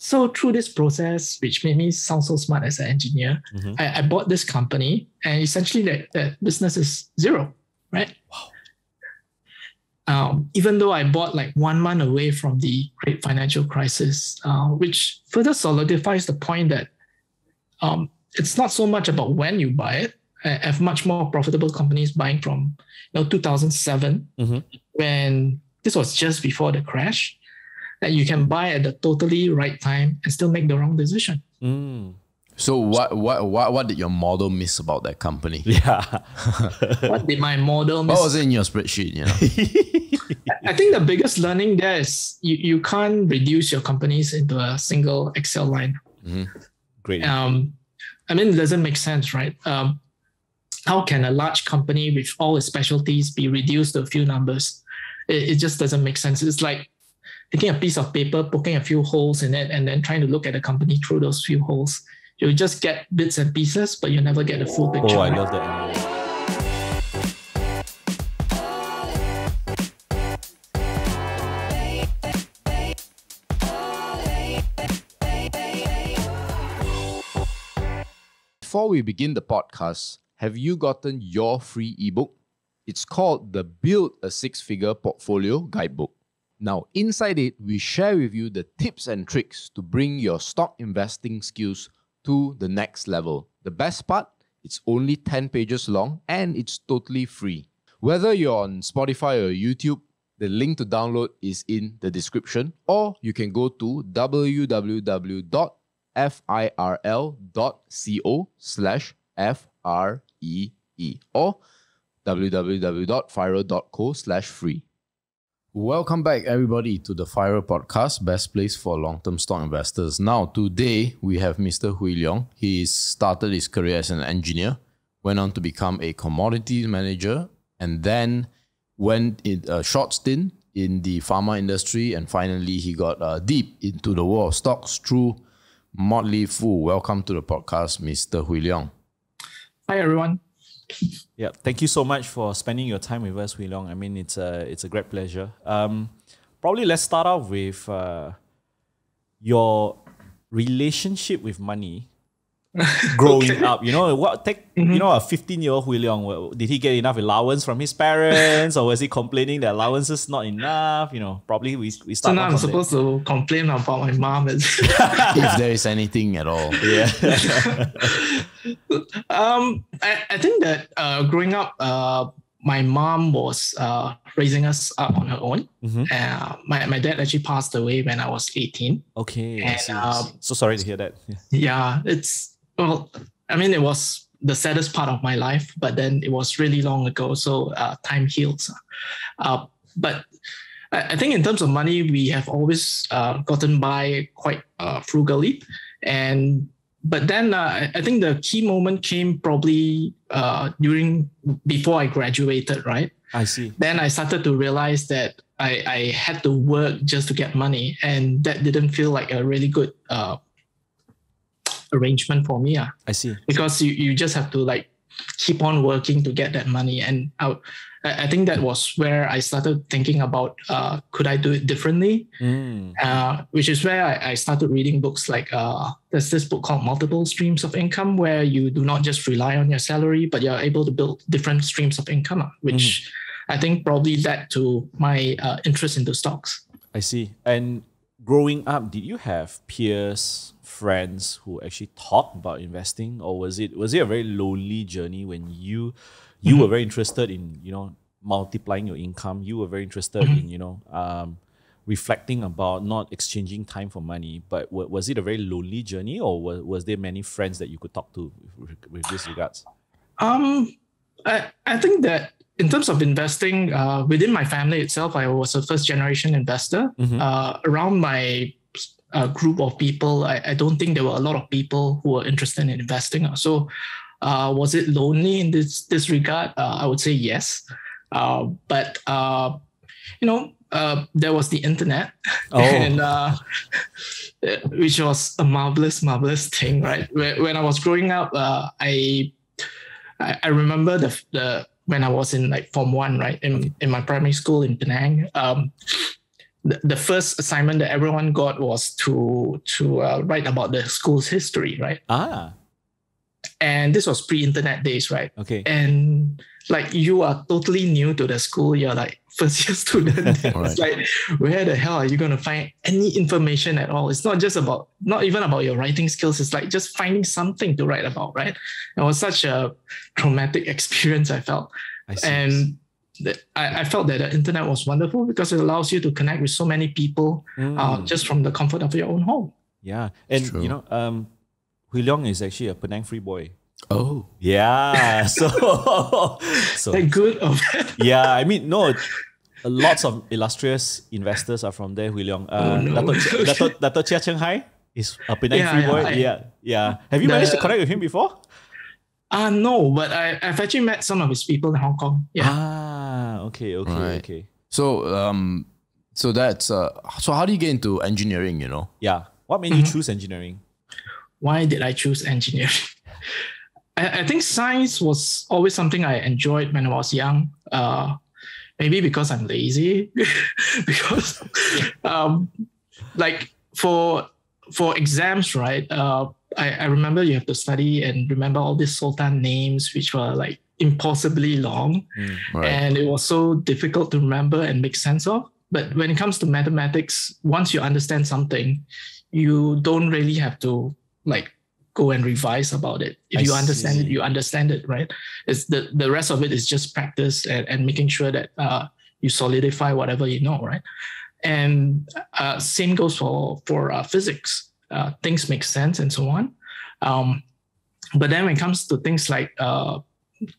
So through this process, which made me sound so smart as an engineer, I bought this company, and essentially that business is zero, right? Wow. Even though I bought like 1 month away from the great financial crisis, which further solidifies the point that it's not so much about when you buy it. I have much more profitable companies buying from 2007, when this was just before the crash, that you can buy at the totally right time and still make the wrong decision. So what did your model miss about that company? Yeah. What did my model miss? What was it in your spreadsheet? I think the biggest learning there is you can't reduce your companies into a single Excel line. Great. I mean, it doesn't make sense, right? How can a large company with all its specialties be reduced to a few numbers? It just doesn't make sense. It's like taking a piece of paper, poking a few holes in it, and then trying to look at the company through those few holes. You'll just get bits and pieces, but you never get the full picture. Oh, I love that. Before we begin the podcast, have you gotten your free ebook? It's called the Build a Six-Figure Portfolio Guidebook. Now, inside it, we share with you the tips and tricks to bring your stock investing skills to the next level. The best part, it's only 10 pages long and it's totally free. Whether you're on Spotify or YouTube, the link to download is in the description, or you can go to www.firl.co/FREE or www.firl.co/free. Welcome back, everybody, to the FIRE podcast, best place for long-term stock investors. Now, today, we have Mr. Hui Leong. He started his career as an engineer, went on to become a commodities manager, and then went in a short stint in the pharma industry, and finally, he got deep into the world of stocks through Motley Fool. Welcome to the podcast, Mr. Hui Leong. Hi, everyone. Yeah, thank you so much for spending your time with us, Hui Leong. I mean, it's a great pleasure. Probably let's start off with your relationship with money growing up. You know, a 15-year-old Hui Leong, did he get enough allowance from his parents, or was he complaining that allowance is not enough? You know, probably we start. So now I'm supposed to complain about my mom. If there is anything at all. Yeah. I think that growing up, my mom was raising us up on her own. My dad actually passed away when I was 18. Okay, and, so sorry to hear that. Yeah, it was the saddest part of my life, but then it was really long ago, so time heals. But I think in terms of money, we have always gotten by quite frugally, but then I think the key moment came probably before I graduated, right? I see. Then I started to realize that I had to work just to get money, and that didn't feel like a really good arrangement for me. I see. Because you just have to like keep on working to get that money, and I think that was where I started thinking about could I do it differently? Which is where I started reading books like there's this book called Multiple Streams of Income, where you do not just rely on your salary, but you're able to build different streams of income, which I think probably led to my interest into stocks. I see. And growing up, did you have peers, friends who actually talked about investing, or was it a very lonely journey when you were very interested in, multiplying your income. You were very interested in, reflecting about not exchanging time for money. But was it a very lonely journey, or was there many friends that you could talk to with this regards? I think that in terms of investing, within my family itself, I was a first generation investor. Around my group of people, I don't think there were a lot of people who were interested in investing. So was it lonely in this regard? I would say yes. But there was the internet, and which was a marvelous thing, right? When I was growing up, I remember the when I was in like Form 1, right, in my primary school in Penang. the first assignment that everyone got was to write about the school's history, right? And this was pre-internet days, right? Okay. And like you are totally new to the school, you're like first year student. It's like, where the hell are you going to find any information at all? It's not even about your writing skills. It's like just finding something to write about, right? It was such a traumatic experience, I felt. And I felt that the internet was wonderful because it allows you to connect with so many people just from the comfort of your own home. Yeah. And you know, Hui Leong is actually a Penang Free boy. Oh. Yeah. So that good of yeah, I mean, no, lots of illustrious investors are from there, Hui Leong. Dato Chia Cheng Hai is a Penang Free boy. Yeah. Have you managed to connect with him before? No, but I've actually met some of his people in Hong Kong. Yeah. Okay. So so that's so how do you get into engineering, you know? Yeah. What made you choose engineering? Why did I choose engineering? I think science was always something I enjoyed when I was young. Maybe because I'm lazy. Because like for exams, right? I remember you have to study and remember all these Sultan names, which were like impossibly long. And it was so difficult to remember and make sense of. But when it comes to mathematics, once you understand something, you don't really have to like go and revise about it. If you understand it, you understand it, right? It's the rest of it is just practice and making sure that you solidify whatever you know, right? And same goes for physics. Things make sense and so on. But then when it comes to things like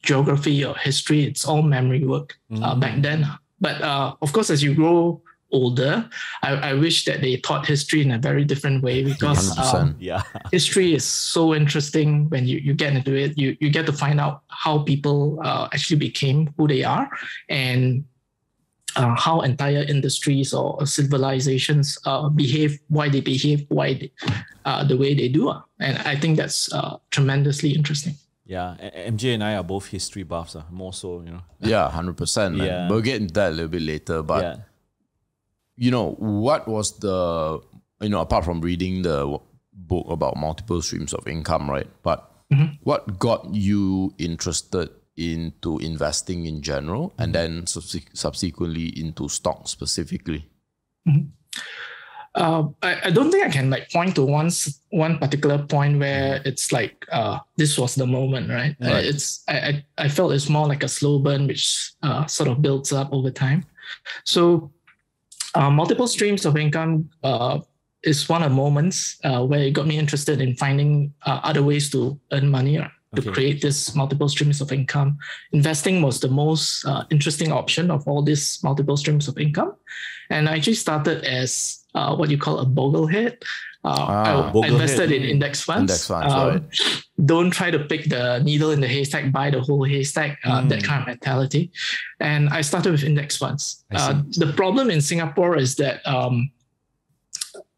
geography or history, it's all memory work back then. But of course, as you grow older, I wish that they taught history in a very different way because history is so interesting when you get into it. You get to find out how people actually became who they are and how entire industries or civilizations behave, why they behave, the way they do. And I think that's tremendously interesting. Yeah, MJ and I are both history buffs, more so, you know. Yeah, 100%. Yeah. We'll get into that a little bit later. But, you know, what was the, you know, apart from reading the book about multiple streams of income, right? But what got you interested into investing in general and then subsequently into stocks specifically? I don't think I can like point to one particular point where it's like this was the moment, right? I felt it's more like a slow burn which sort of builds up over time. So multiple streams of income is one of the moments where it got me interested in finding other ways to earn money to create this multiple streams of income. Investing was the most interesting option of all these multiple streams of income. And I actually started as what you call a boglehead. I invested in index funds. Don't try to pick the needle in the haystack, buy the whole haystack, that kind of mentality. And I started with index funds. The problem in Singapore is that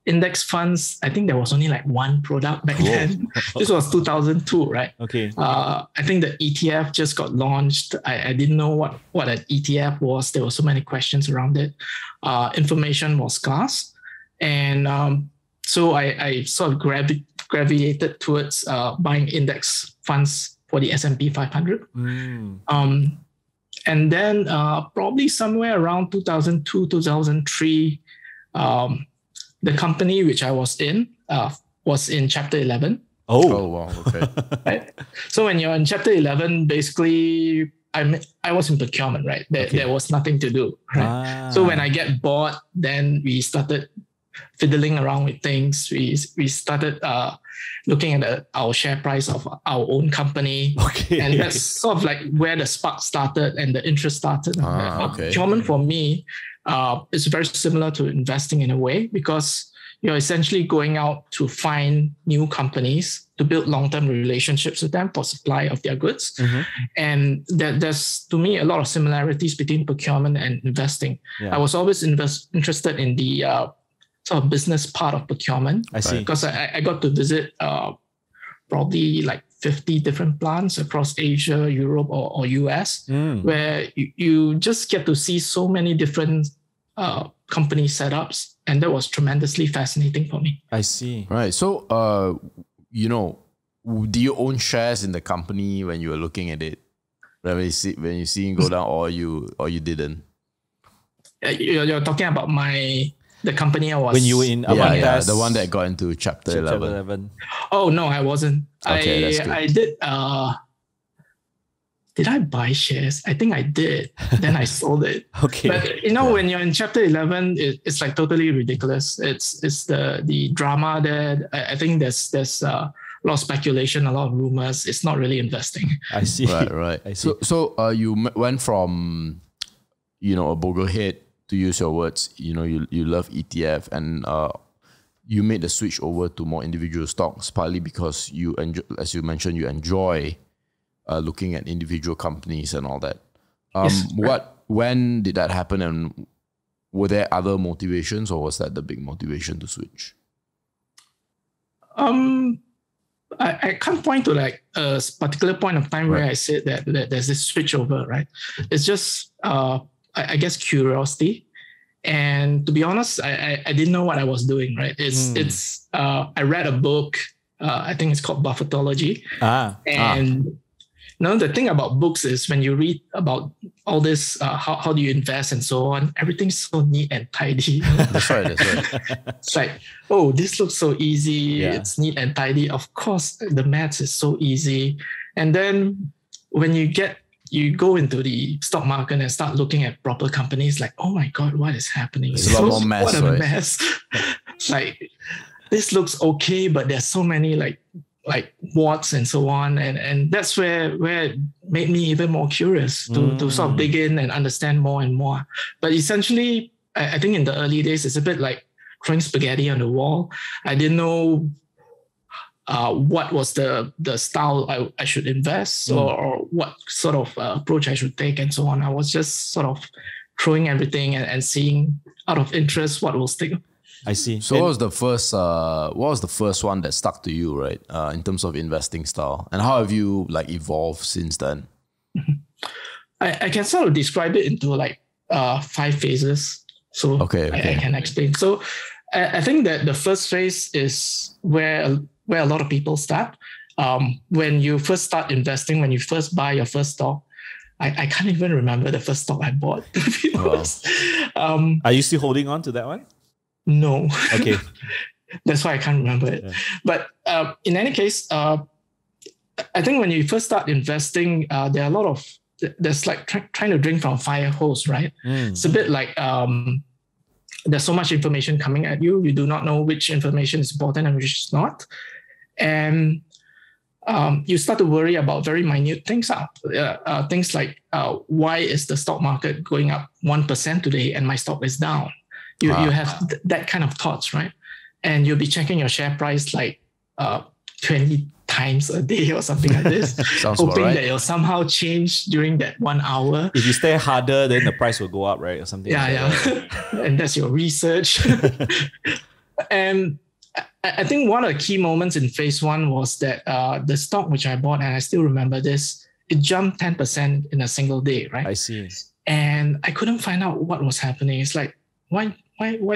index funds, I think there was only like one product back then. This was 2002, right? I think the ETF just got launched. I didn't know what an ETF was. There were so many questions around it. Information was scarce. And so I sort of gravitated towards buying index funds for the S&P 500. And then probably somewhere around 2002, 2003, the company which I was in Chapter 11. Oh wow, okay. Right? So when you're in Chapter 11, basically, I was in procurement, right? There was nothing to do, right? So when I get bored, then we started fiddling around with things. We started looking at our share price of our own company. And that's sort of like where the spark started and the interest started. Procurement for me is very similar to investing in a way because you're essentially going out to find new companies to build long-term relationships with them for supply of their goods. And there's, to me, a lot of similarities between procurement and investing. I was always interested in the sort of business part of procurement. I see. Because I got to visit probably like 50 different plants across Asia, Europe, or US, where you just get to see so many different company setups, and that was tremendously fascinating for me. I see. Right. So, do you own shares in the company when you were looking at it? When you see it go down, or you didn't? You're talking about the company I was... When you were in Avantas, the one that got into chapter 11. Oh, no, I wasn't. Okay, that's good. I did... did I buy shares? I think I did. Then I sold it. Okay. But when you're in chapter 11, it's like totally ridiculous. It's the drama there. I think there's a lot of speculation, a lot of rumors. It's not really investing. I see. Right. I see. So you went from, a boglehead, to use your words, you love ETF, and you made the switch over to more individual stocks, partly because you enjoy, as you mentioned, you enjoy looking at individual companies and all that. Yes, when did that happen, and were there other motivations, or was that the big motivation to switch? I can't point to like a particular point of time where I said that there's this switch over, right? It's just I guess curiosity, and to be honest, I didn't know what I was doing, right? It's I read a book, I think it's called Buffettology, and the thing about books is when you read about all this, how do you invest and so on, everything's so neat and tidy. That's right. It's like, oh, this looks so easy. Yeah. It's neat and tidy. Of course, the maths is so easy. And then when you go into the stock market and start looking at proper companies, like, oh my God, what is happening? It's a lot more mess, what a right? mess. Like, this looks okay, but there's so many like warts and so on. And that's where it made me even more curious to sort of dig in and understand more and more. But essentially, I think in the early days, it's a bit like throwing spaghetti on the wall. I didn't know what was the style I should invest or what sort of approach I should take and so on. I was just sort of throwing everything and seeing out of interest what will stick. I see. So what was the first one that stuck to you, right? In terms of investing style, and how have you evolved since then? I can sort of describe it into 5 phases. So okay. I can explain. So I think that the first phase is where a lot of people start. When you first start investing, when you first buy your first stock, I can't even remember the first stock I bought. Are you still holding on to that one? No. Okay. That's why I can't remember it. Yeah. But in any case, I think when you first start investing, there are a lot of, there's like trying to drink from fire hose, right? It's a bit like there's so much information coming at you. You do not know which information is important and which is not. And you start to worry about very minute things. Things like, why is the stock market going up 1% today and my stock is down? You have that kind of thoughts, right? And you'll be checking your share price 20 times a day or something like this, hoping that it'll somehow change during that 1 hour. If you stay harder, then the price will go up, right? Or something like that. And that's your research. And I think one of the key moments in phase 1 was that the stock which I bought, and I still remember this, it jumped 10% in a single day, right? I see. And I couldn't find out what was happening. It's like, why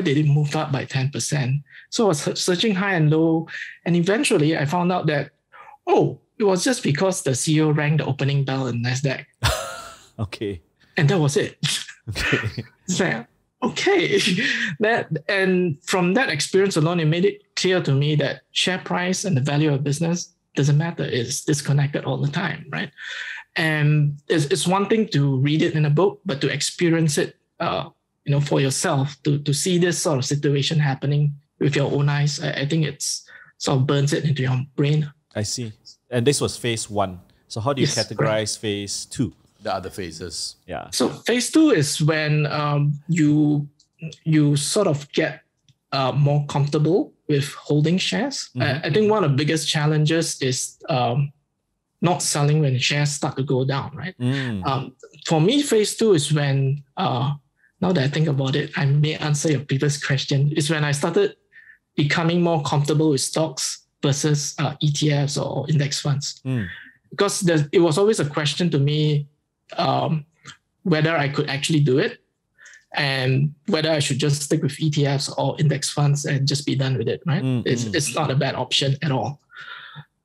did it move up by 10%? So I was searching high and low. And eventually I found out that, it was just because the CEO rang the opening bell in NASDAQ. Okay. And that was it. Okay. It's like, okay. And from that experience alone, it made it clear to me that share price and the value of business doesn't matter. It's disconnected all the time, right? And it's one thing to read it in a book, but to experience it for yourself, to see this sort of situation happening with your own eyes, I think it's sort of burns it into your brain. I see. And this was phase 1. So how do you categorize phase 2? The other phases. Yeah. So phase 2 is when you sort of get more comfortable with holding shares. I think one of the biggest challenges is not selling when shares start to go down, right? For me, phase 2 is when now that I think about it, I may answer your previous question, is when I started becoming more comfortable with stocks versus ETFs or index funds. Because it was always a question to me whether I could actually do it. and whether I should just stick with ETFs or index funds and just be done with it, right? It's not a bad option at all.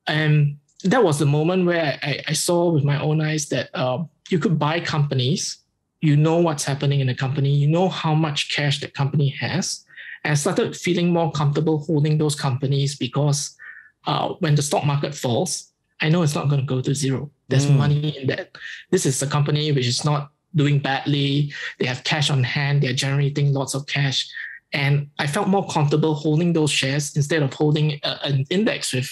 And that was the moment where I saw with my own eyes that you could buy companies, you know what's happening in the company, you know how much cash that company has. And I started feeling more comfortable holding those companies because when the stock market falls, I know it's not going to go to zero. There's money in that. This is a company which is not doing badly. They have cash on hand. They're generating lots of cash. And I felt more comfortable holding those shares instead of holding an index with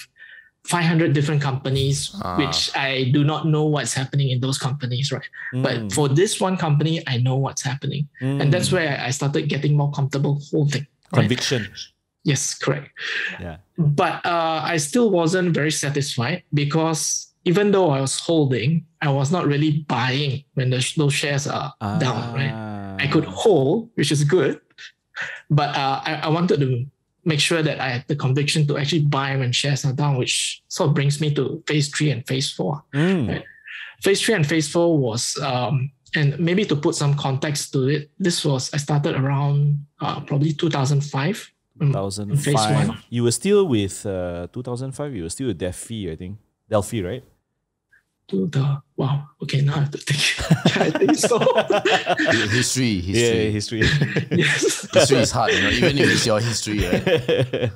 500 different companies, which I do not know what's happening in those companies, right? But for this one company, I know what's happening. And that's where I started getting more comfortable holding. Right? Conviction. Yes, correct. Yeah. But I still wasn't very satisfied because even though I was holding, I was not really buying when those shares are down, right? I could hold, which is good, but I wanted to make sure that I had the conviction to actually buy when shares are down, which sort of brings me to phase 3 and phase 4. Right? Phase 3 and phase 4 was, and maybe to put some context to it, I started around probably 2005. 2005. Phase 1. You were still with 2005. You were still with Delphi, I think. Delphi, right? Wow. Okay, now I have to think. Yeah, I think so. History. Yeah, history. Yes. History is hard, even if it's your history, right?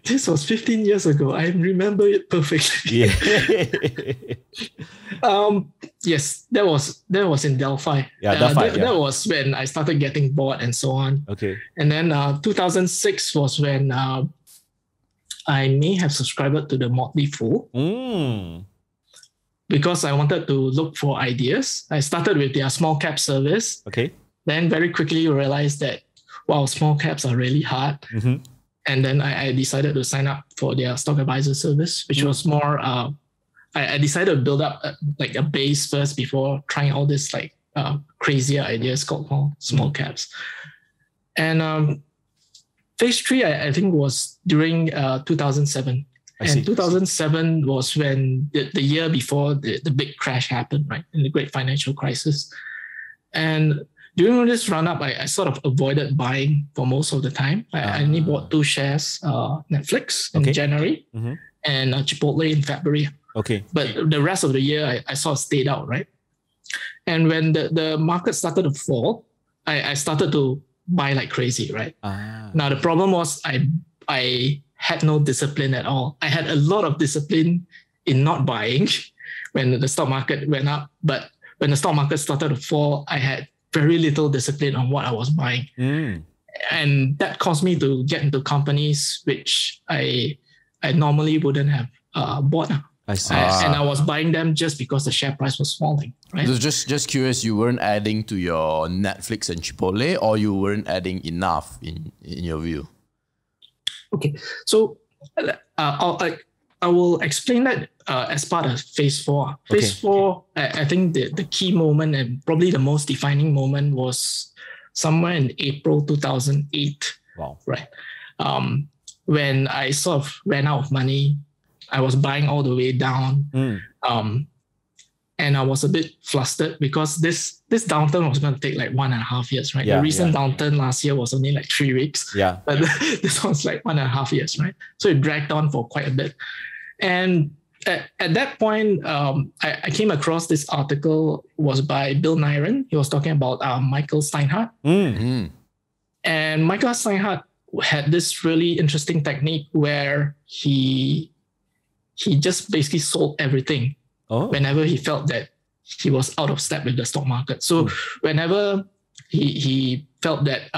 This was 15 years ago. I remember it perfectly. Yeah. Yes, that was in Delphi. Yeah, Delphi. That was when I started getting bored and so on. Okay. And then 2006 was when I may have subscribed to the Motley Fool. Because I wanted to look for ideas. I started with their small cap service. Okay. Then very quickly realized that, wow, small caps are really hard. And then I decided to sign up for their stock advisor service, which was more, I decided to build up a base first before trying all this crazier ideas called small caps. And phase 3, I think, was during 2007. And 2007 was when the year before the big crash happened, right? In the great financial crisis. And during this run-up, I sort of avoided buying for most of the time. I only bought 2 shares, Netflix in January and Chipotle in February. Okay. But the rest of the year, I sort of stayed out, right? And when the market started to fall, I started to buy like crazy, right? Now, the problem was I had no discipline at all. I had a lot of discipline in not buying when the stock market went up. But when the stock market started to fall, I had very little discipline on what I was buying. And that caused me to get into companies which I normally wouldn't have bought. I see. And I was buying them just because the share price was falling. Right? So just curious, you weren't adding to your Netflix and Chipotle, or you weren't adding enough in your view? Okay, so I will explain that as part of phase 4. Phase 4, I think the key moment and probably the most defining moment was somewhere in April 2008. Wow. Right. When I sort of ran out of money, I was buying all the way down. And I was a bit flustered because this downturn was going to take like 1.5 years, right? The recent downturn last year was only like 3 weeks. Yeah. But this one's like 1.5 years, right? So it dragged on for quite a bit. And at that point, I came across this article was by Bill Nyron. He was talking about Michael Steinhardt. And Michael Steinhardt had this really interesting technique where he just basically sold everything whenever he felt that he was out of step with the stock market. So whenever he felt that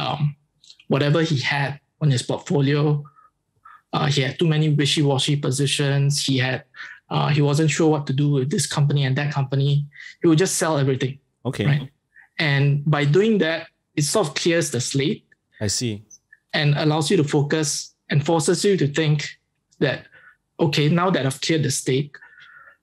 whatever he had on his portfolio, he had too many wishy-washy positions, he wasn't sure what to do with this company and that company, he would just sell everything. Okay. Right? And by doing that, it sort of clears the slate. I see. And allows you to focus and forces you to think that, okay, now that I've cleared the slate,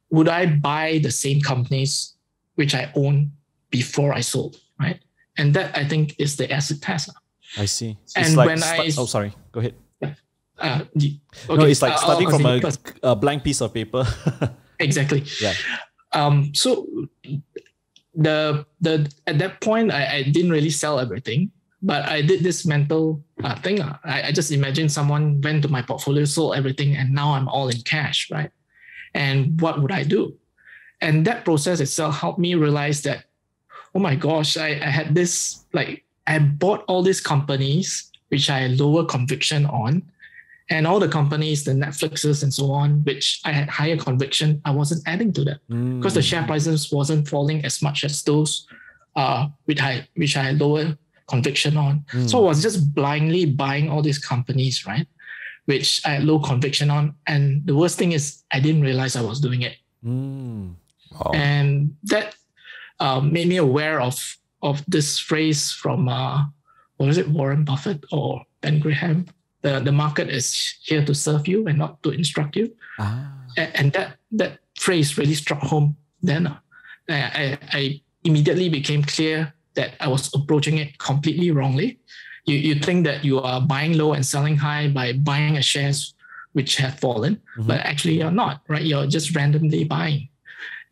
would I buy the same companies which I own before I sold, right? And that, I think, is the acid test. I see. And when sorry, go ahead. Okay. No, it's like starting from a blank piece of paper. Exactly. Yeah. So at that point, I didn't really sell everything. But I did this mental thing. I just imagined someone went to my portfolio, sold everything, and now I'm all in cash, right? And what would I do? And that process itself helped me realize that, oh my gosh, I had this, like, I bought all these companies which I had lower conviction on, and all the companies, the Netflixes and so on, which I had higher conviction, I wasn't adding to them because the share prices wasn't falling as much as those which I had lower conviction on. So I was just blindly buying all these companies, right? Which I had low conviction on. And the worst thing is I didn't realize I was doing it. Wow. And that made me aware of this phrase from, what was it, Warren Buffett or Ben Graham? The market is here to serve you and not to instruct you. And that phrase really struck home then. I immediately became clear that I was approaching it completely wrongly. You think that you are buying low and selling high by buying a shares which have fallen, but actually you're not, right? You're just randomly buying.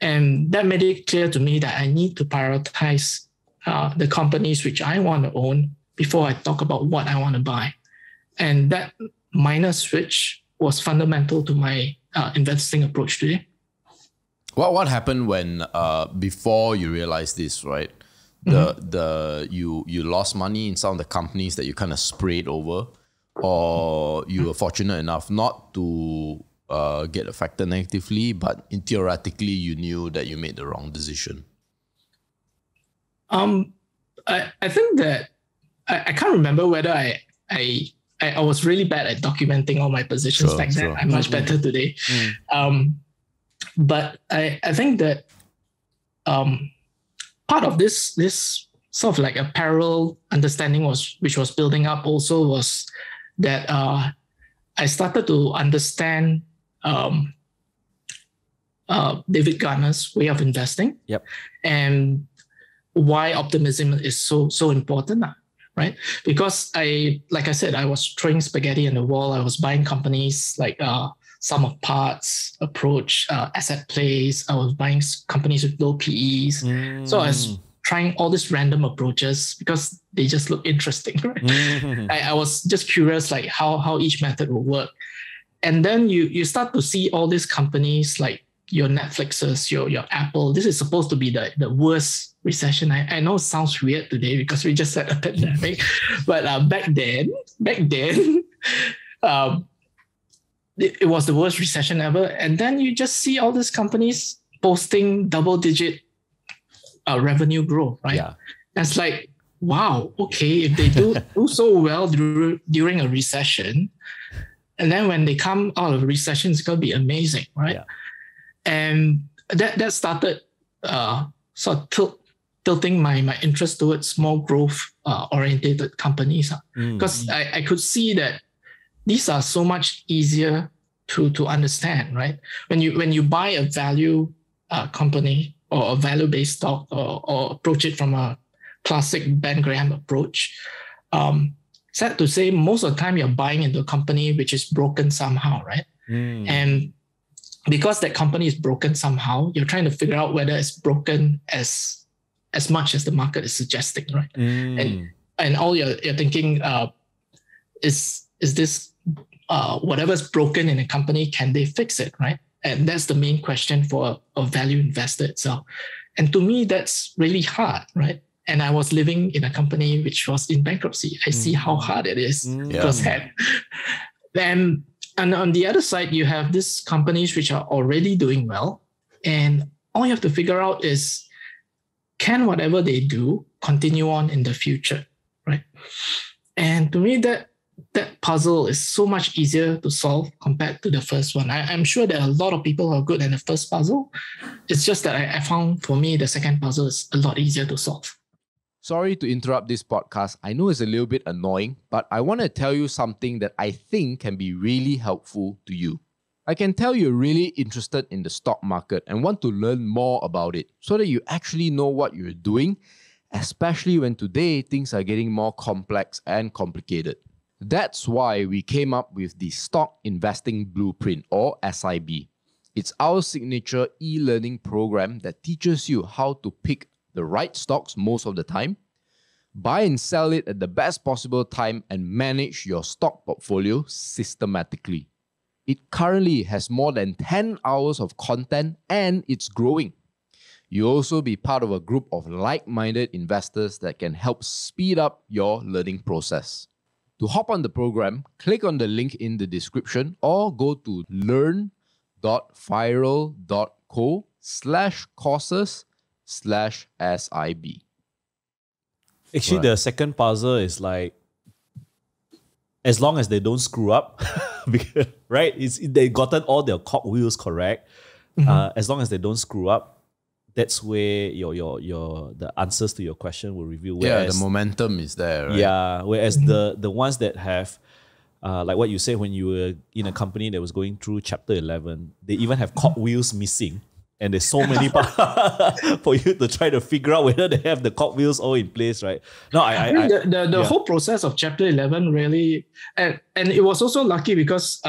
And that made it clear to me that I need to prioritize the companies which I want to own before I talk about what I want to buy. And that minor switch was fundamental to my investing approach today. What happened when before you realized this, right? You lost money in some of the companies that you kind of sprayed over, or you were fortunate enough not to get affected negatively, but theoretically you knew that you made the wrong decision? I think that I can't remember whether I was really bad at documenting all my positions back then. I'm much better today. But I think that part of this sort of like a parallel understanding which was building up also was that I started to understand David Gardner's way of investing. And why optimism is so important. Right? Because like I said, I was throwing spaghetti in the wall. I was buying companies like sum of parts approach, asset plays. I was buying companies with low PEs. So I was trying all these random approaches because they just look interesting. Right? I was just curious like how each method will work. And then you start to see all these companies like your Netflixes, your Apple. This is supposed to be the worst recession. I know it sounds weird today because we just had a pandemic, but back then, it was the worst recession ever. And then you just see all these companies posting double-digit revenue growth, right? Yeah. And it's like, wow, okay, if they do so well during a recession, and then when they come out of a recession, it's going to be amazing, right? Yeah. And that started sort of tilting my interest towards more growth oriented companies, because I could see that these are so much easier to understand, right? When you buy a value company or a value-based stock or approach it from a classic Ben Graham approach, sad to say, most of the time you're buying into a company which is broken somehow, right? And because that company is broken somehow, you're trying to figure out whether it's broken as much as the market is suggesting, right? And all you're thinking is this whatever's broken in a company, can they fix it, right? And that's the main question for a value investor itself. And to me, that's really hard, right? And I was living in a company which was in bankruptcy. I see how hard it is firsthand. And on the other side, you have these companies which are already doing well. And all you have to figure out is, can whatever they do continue on in the future, right? And to me, that puzzle is so much easier to solve compared to the first one. I'm sure there are a lot of people who are good at the first puzzle. It's just that I found, for me, the second puzzle is a lot easier to solve. Sorry to interrupt this podcast. I know it's a little bit annoying, but I want to tell you something that I think can be really helpful to you. I can tell you're really interested in the stock market and want to learn more about it so that you actually know what you're doing, especially when today things are getting more complex and complicated. That's why we came up with the Stock Investing Blueprint, or SIB. It's our signature e-learning program that teaches you how to pick the right stocks most of the time, buy and sell it at the best possible time, and manage your stock portfolio systematically. It currently has more than 10 hours of content and it's growing. You'll also be part of a group of like-minded investors that can help speed up your learning process. To hop on the program, click on the link in the description or go to learn.viral.co/courses/SIB. Actually, the second puzzle is like, as long as they don't screw up, because, right? They gotten all their cogwheels correct. As long as they don't screw up, that's where the answers to your question will reveal. Whereas, the momentum is there, right? Yeah. Whereas the ones that have, like what you say, when you were in a company that was going through chapter 11, they even have cogwheels missing. And there's so many parts for you to try to figure out whether they have the cogwheels all in place, right? No, the whole process of chapter 11 really, and it was also lucky because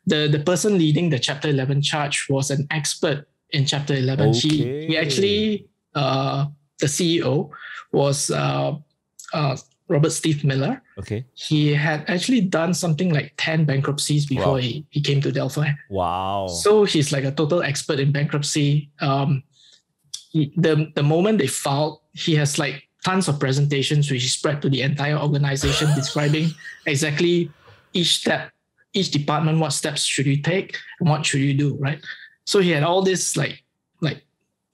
the person leading the chapter 11 charge was an expert in chapter 11. Okay. He actually, the CEO was Robert Steve Miller. Okay. He had actually done something like 10 bankruptcies before he came to Delphi. Wow. So he's like a total expert in bankruptcy. The moment they filed, he has like tons of presentations which he spread to the entire organization describing exactly each step, each department, what steps should you take and what should you do, right? So he had all this like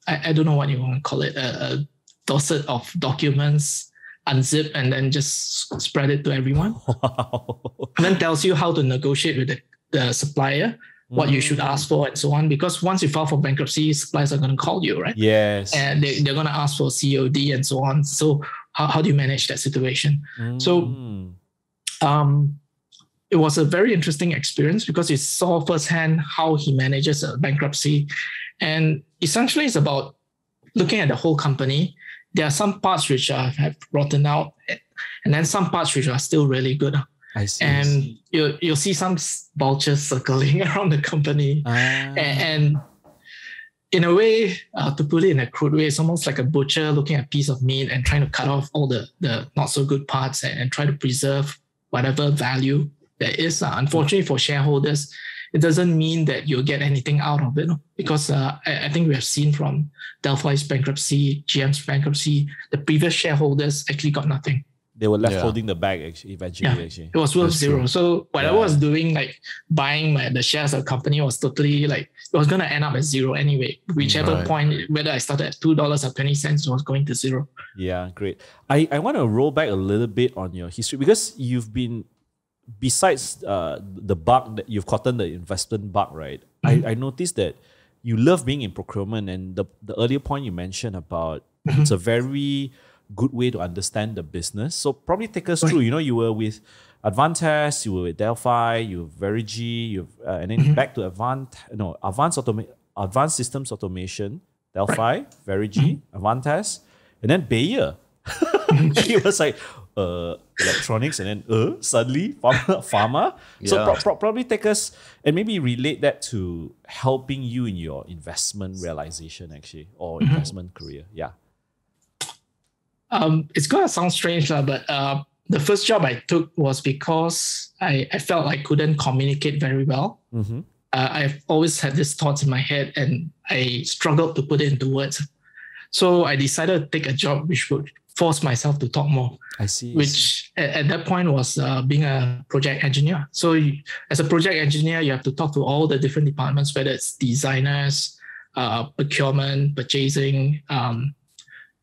I don't know what you want to call it, a dossier of documents, unzip and then just spread it to everyone. Wow. And then tells you how to negotiate with the supplier, what you should ask for and so on. Because once you file for bankruptcy, suppliers are going to call you, right? Yes. And they're going to ask for COD and so on. So how do you manage that situation? So it was a very interesting experience because you saw firsthand how he manages a bankruptcy. And essentially it's about looking at the whole company. There are some parts which have rotten out and then some parts which are still really good. I see. And you'll see some vultures circling around the company. And in a way, to put it in a crude way, it's almost like a butcher looking at a piece of meat and trying to cut off all the not so good parts and try to preserve whatever value there is. Unfortunately for shareholders, it doesn't mean that you'll get anything out of it, because I think we have seen from Delphi's bankruptcy, GM's bankruptcy, the previous shareholders actually got nothing. They were left holding the bag eventually. It was worth zero. So what I was doing, like buying the shares of the company, was totally like, it was going to end up at zero anyway. Whichever point, whether I started at $2 or 20 cents, was going to zero. Yeah, great. I want to roll back a little bit on your history, because you've been, besides the bug that you've gotten, the investment bug, right? I noticed that you love being in procurement, and the earlier point you mentioned about it's a very good way to understand the business. So probably take us through. You were with Advantest, you were with Delphi, you were Verigy, and then back to Advanced Systems Automation, Delphi, Verigy, Advantest, and then Bayer. It was like electronics, and then suddenly pharma. So probably take us and maybe relate that to helping you in your investment realization, actually, or investment career. Yeah. It's gonna sound strange, but the first job I took was because I felt I couldn't communicate very well. I've always had these thoughts in my head and I struggled to put it into words. So I decided to take a job which would force myself to talk more. I see. Which at that point was being a project engineer. So as a project engineer, you have to talk to all the different departments, whether it's designers, procurement, purchasing,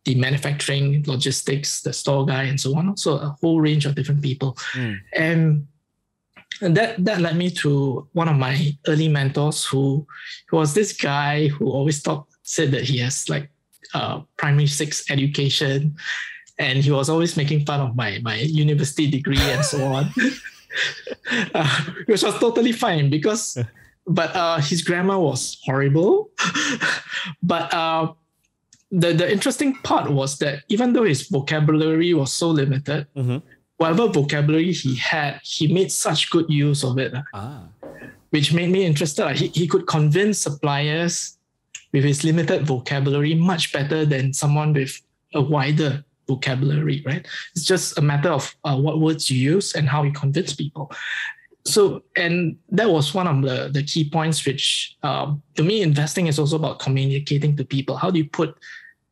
the manufacturing, logistics, the store guy, and so on. So a whole range of different people. And that led me to one of my early mentors who was this guy who always said that he has like primary 6 education, and he was always making fun of my university degree and so on, which was totally fine but his grammar was horrible. But the interesting part was that even though his vocabulary was so limited, whatever vocabulary he had, he made such good use of it, which made me interested. He could convince suppliers with his limited vocabulary much better than someone with a wider vocabulary, right? It's just a matter of what words you use and how you convince people. So, and that was one of the key points, which to me, investing is also about communicating to people. How do you put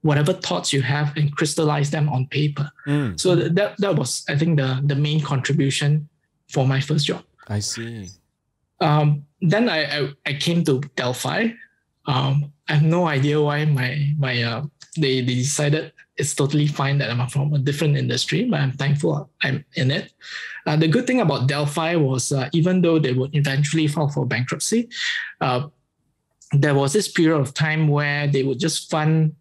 whatever thoughts you have and crystallize them on paper? So that was, I think, the main contribution for my first job. I see. Then I came to Delphi. I have no idea why they decided it's totally fine that I'm from a different industry, but I'm thankful I'm in it. The good thing about Delphi was even though they would eventually file for bankruptcy, there was this period of time where they would just fund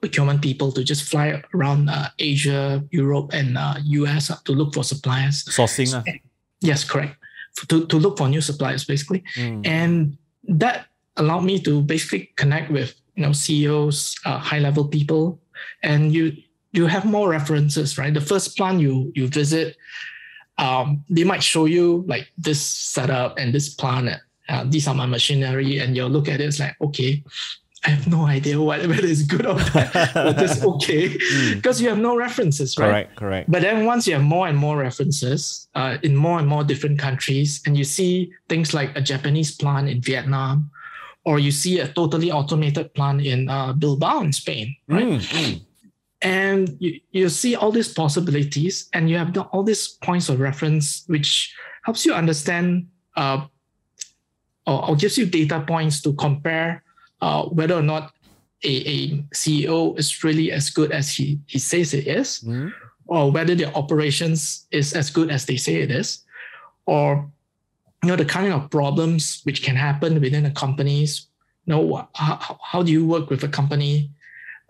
procurement people to just fly around Asia, Europe, and US to look for suppliers. Sourcing. Yes, correct. To look for new suppliers, basically. And that allowed me to basically connect with CEOs, high-level people, and you have more references, right? The first plant you visit, they might show you like this setup and this plant. These are my machinery, and you'll look at it, it's like, okay, I have no idea whether it's good or bad, but it's okay because you have no references, right? Correct. But then once you have more and more references in more and more different countries, and you see things like a Japanese plant in Vietnam, or you see a totally automated plant in Bilbao in Spain, right? And you see all these possibilities, and you have all these points of reference, which helps you understand or gives you data points to compare whether or not a CEO is really as good as he says it is, or whether the operations is as good as they say it is, or the kind of problems which can happen within the companies. How do you work with a company,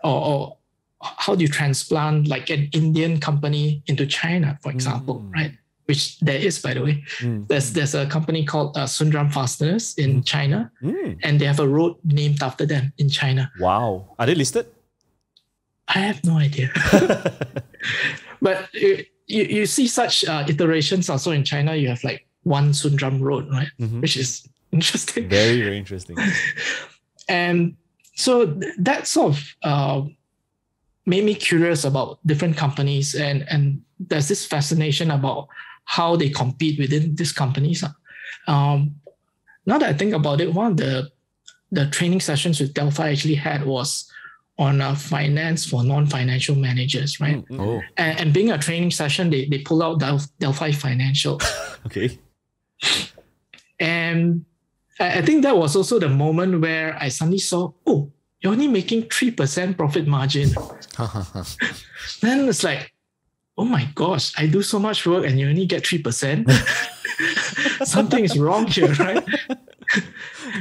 or how do you transplant like an Indian company into China, for example, right? Which there is, by the way. There's a company called Sundram Fasteners in China, and they have a road named after them in China. Wow. Are they listed? I have no idea. But you see such iterations also in China. You have like one Sundram road, right? Which is interesting. Very, very interesting. And so that sort of made me curious about different companies, and there's this fascination about how they compete within these companies. Now that I think about it, one of the training sessions with Delphi actually had was on finance for non-financial managers, right? And being a training session, they pull out Delphi Financial. Okay. And I think that was also the moment where I suddenly saw, oh, you're only making 3% profit margin. Then it's like, oh my gosh, I do so much work and you only get 3%. Something is wrong here, right?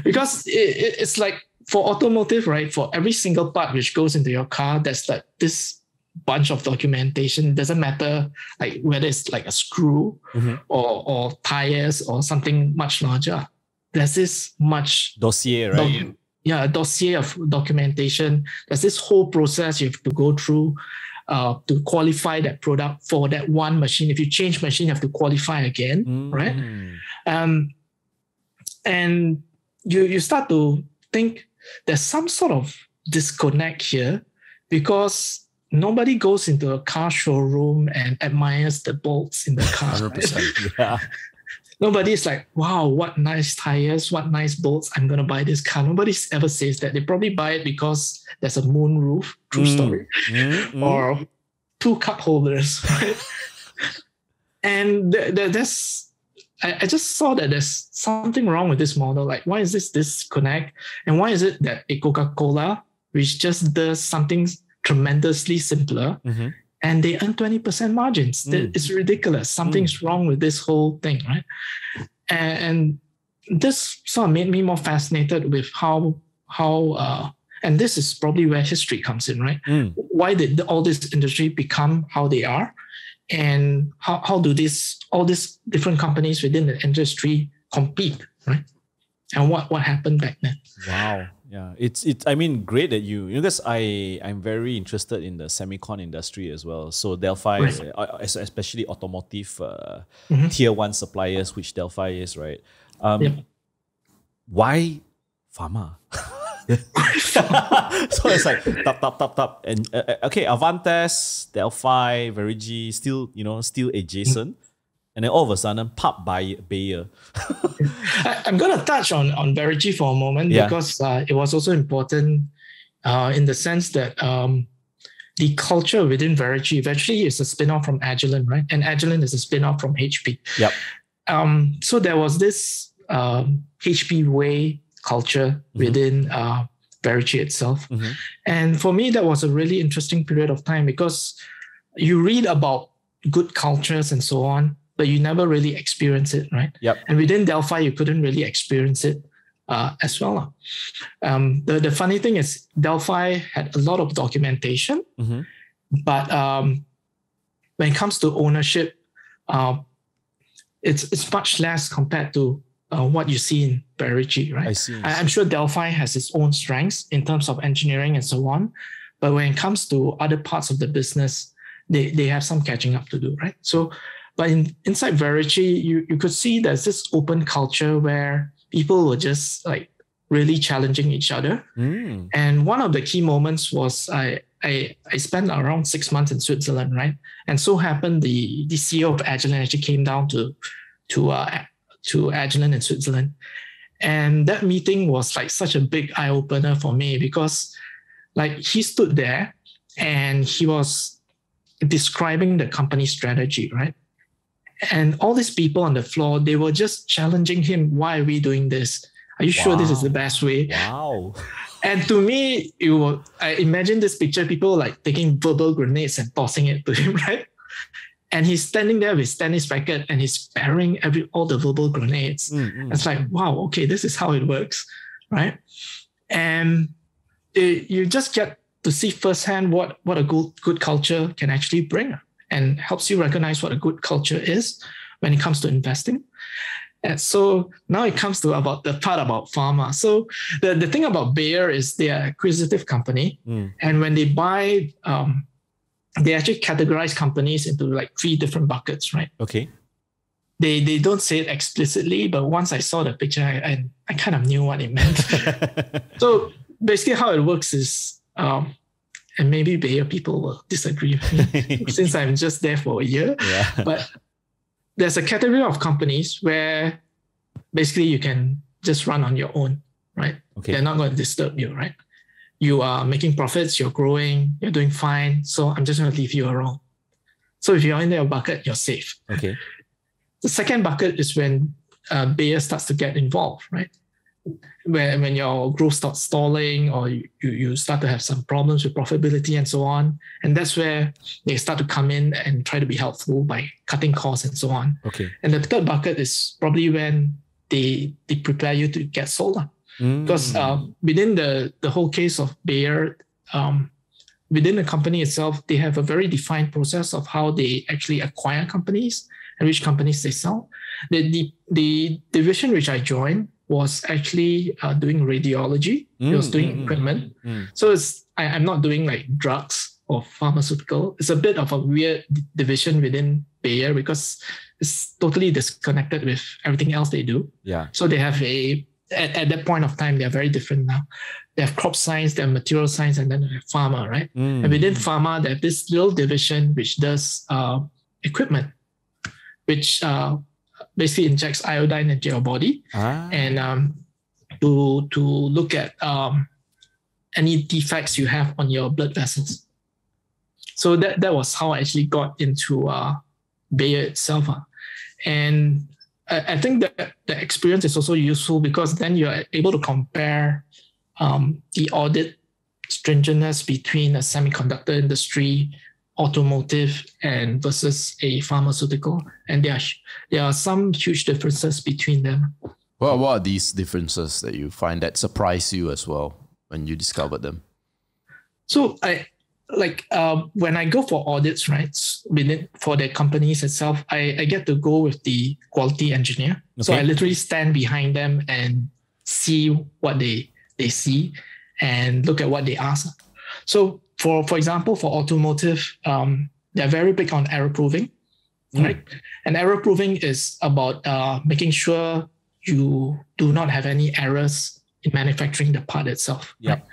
Because it's like for automotive, right? For every single part which goes into your car, there's like this bunch of documentation. It doesn't matter like whether it's like a screw or tires or something much larger. There's this much dossier, right? A dossier of documentation. There's this whole process you have to go through to qualify that product for that one machine. If you change machine, you have to qualify again, right? And you start to think there's some sort of disconnect here, because nobody goes into a car showroom and admires the bolts in the car. 100%. Yeah. Nobody's like, wow, what nice tires, what nice bolts, I'm going to buy this car. Nobody ever says that. They probably buy it because there's a moon roof, true story, or 2 cup holders, right? And I just saw that there's something wrong with this model. Like, why is this disconnect? And why is it that a Coca-Cola, which just does something tremendously simpler, and they earn 20% margins? It's ridiculous. Something's wrong with this whole thing, right? And this sort of made me more fascinated with how and this is probably where history comes in, right? Why did all this industry become how they are? And how do all these different companies within the industry compete, right? And what happened back then? Wow. Yeah, it's I mean, great that because I'm very interested in the semicon industry as well. So Delphi, especially automotive tier 1 suppliers, which Delphi is, right? Why pharma? So it's like tap. And okay, Avantes, Delphi, Verigi, still adjacent. And then all of a sudden, pop by Bayer. I'm going to touch on Verigi for a moment because it was also important in the sense that the culture within Verigi eventually is a spin-off from Agilent, right? And Agilent is a spin-off from HP. Yep. So there was this HP way culture within Verigi itself. And for me, that was a really interesting period of time because you read about good cultures and so on, but you never really experience it, right? Yep. And within Delphi, you couldn't really experience it as well. The funny thing is Delphi had a lot of documentation, but when it comes to ownership, it's much less compared to what you see in Verigi, right? I see. I'm sure Delphi has its own strengths in terms of engineering and so on, but when it comes to other parts of the business, they have some catching up to do, right? So, but inside Verigi, you could see there's this open culture where people were just like really challenging each other. And one of the key moments was I spent around 6 months in Switzerland, right? And so happened the CEO of Agilent actually came down to Agilent in Switzerland. And that meeting was like such a big eye opener for me because like he stood there and he was describing the company strategy, right? And all these people on the floor, they were just challenging him. Why are we doing this? Are you sure this is the best way? Wow. And to me, I imagine this picture, people like taking verbal grenades and tossing it to him, right? And he's standing there with his tennis racket and he's sparing all the verbal grenades. It's like, wow, okay, this is how it works, right? And you just get to see firsthand what a good culture can actually bring and helps you recognize what a good culture is when it comes to investing. And so now it comes to about the part about pharma. So the thing about Bayer is they're an acquisitive company. And when they buy, they actually categorize companies into like 3 different buckets, right? Okay. They don't say it explicitly, but once I saw the picture, I kind of knew what it meant. So basically how it works is, and maybe Bayer people will disagree with me since I'm just there for a year. But there's a category of companies where basically you can just run on your own, right? Okay. They're not going to disturb you, right? You are making profits, you're growing, you're doing fine. So I'm just going to leave you alone. So if you're in their bucket, you're safe. Okay. The second bucket is when Bayer starts to get involved, right? When your growth starts stalling or you start to have some problems with profitability and so on. And that's where they start to come in and try to be helpful by cutting costs and so on. Okay. And the third bucket is probably when they prepare you to get sold. Because within the whole case of Bayer, within the company itself, they have a very defined process of how they actually acquire companies and which companies they sell. The division which I joined was actually doing radiology. It was doing equipment. So I'm not doing like drugs or pharmaceutical. It's a bit of a weird division within Bayer because it's totally disconnected with everything else they do. Yeah. So they have at that point of time, they're very different now. They have crop science, they have material science, and then they have pharma, right? And within pharma, they have this little division which does equipment, which basically injects iodine into your body and to look at any defects you have on your blood vessels. So that was how I actually got into Bayer itself. And I think that the experience is also useful because then you're able to compare the audit stringentness between a semiconductor industry, automotive, and versus a pharmaceutical. And there are some huge differences between them. Well, what are these differences that you find that surprise you as well when you discovered them? So when I go for audits, right, for the companies itself, I get to go with the quality engineer. Okay. So I literally stand behind them and see what they see and look at what they ask. So for example, for automotive, they're very big on error proving, right? And error proving is about making sure you do not have any errors in manufacturing the part itself. Yep. Right?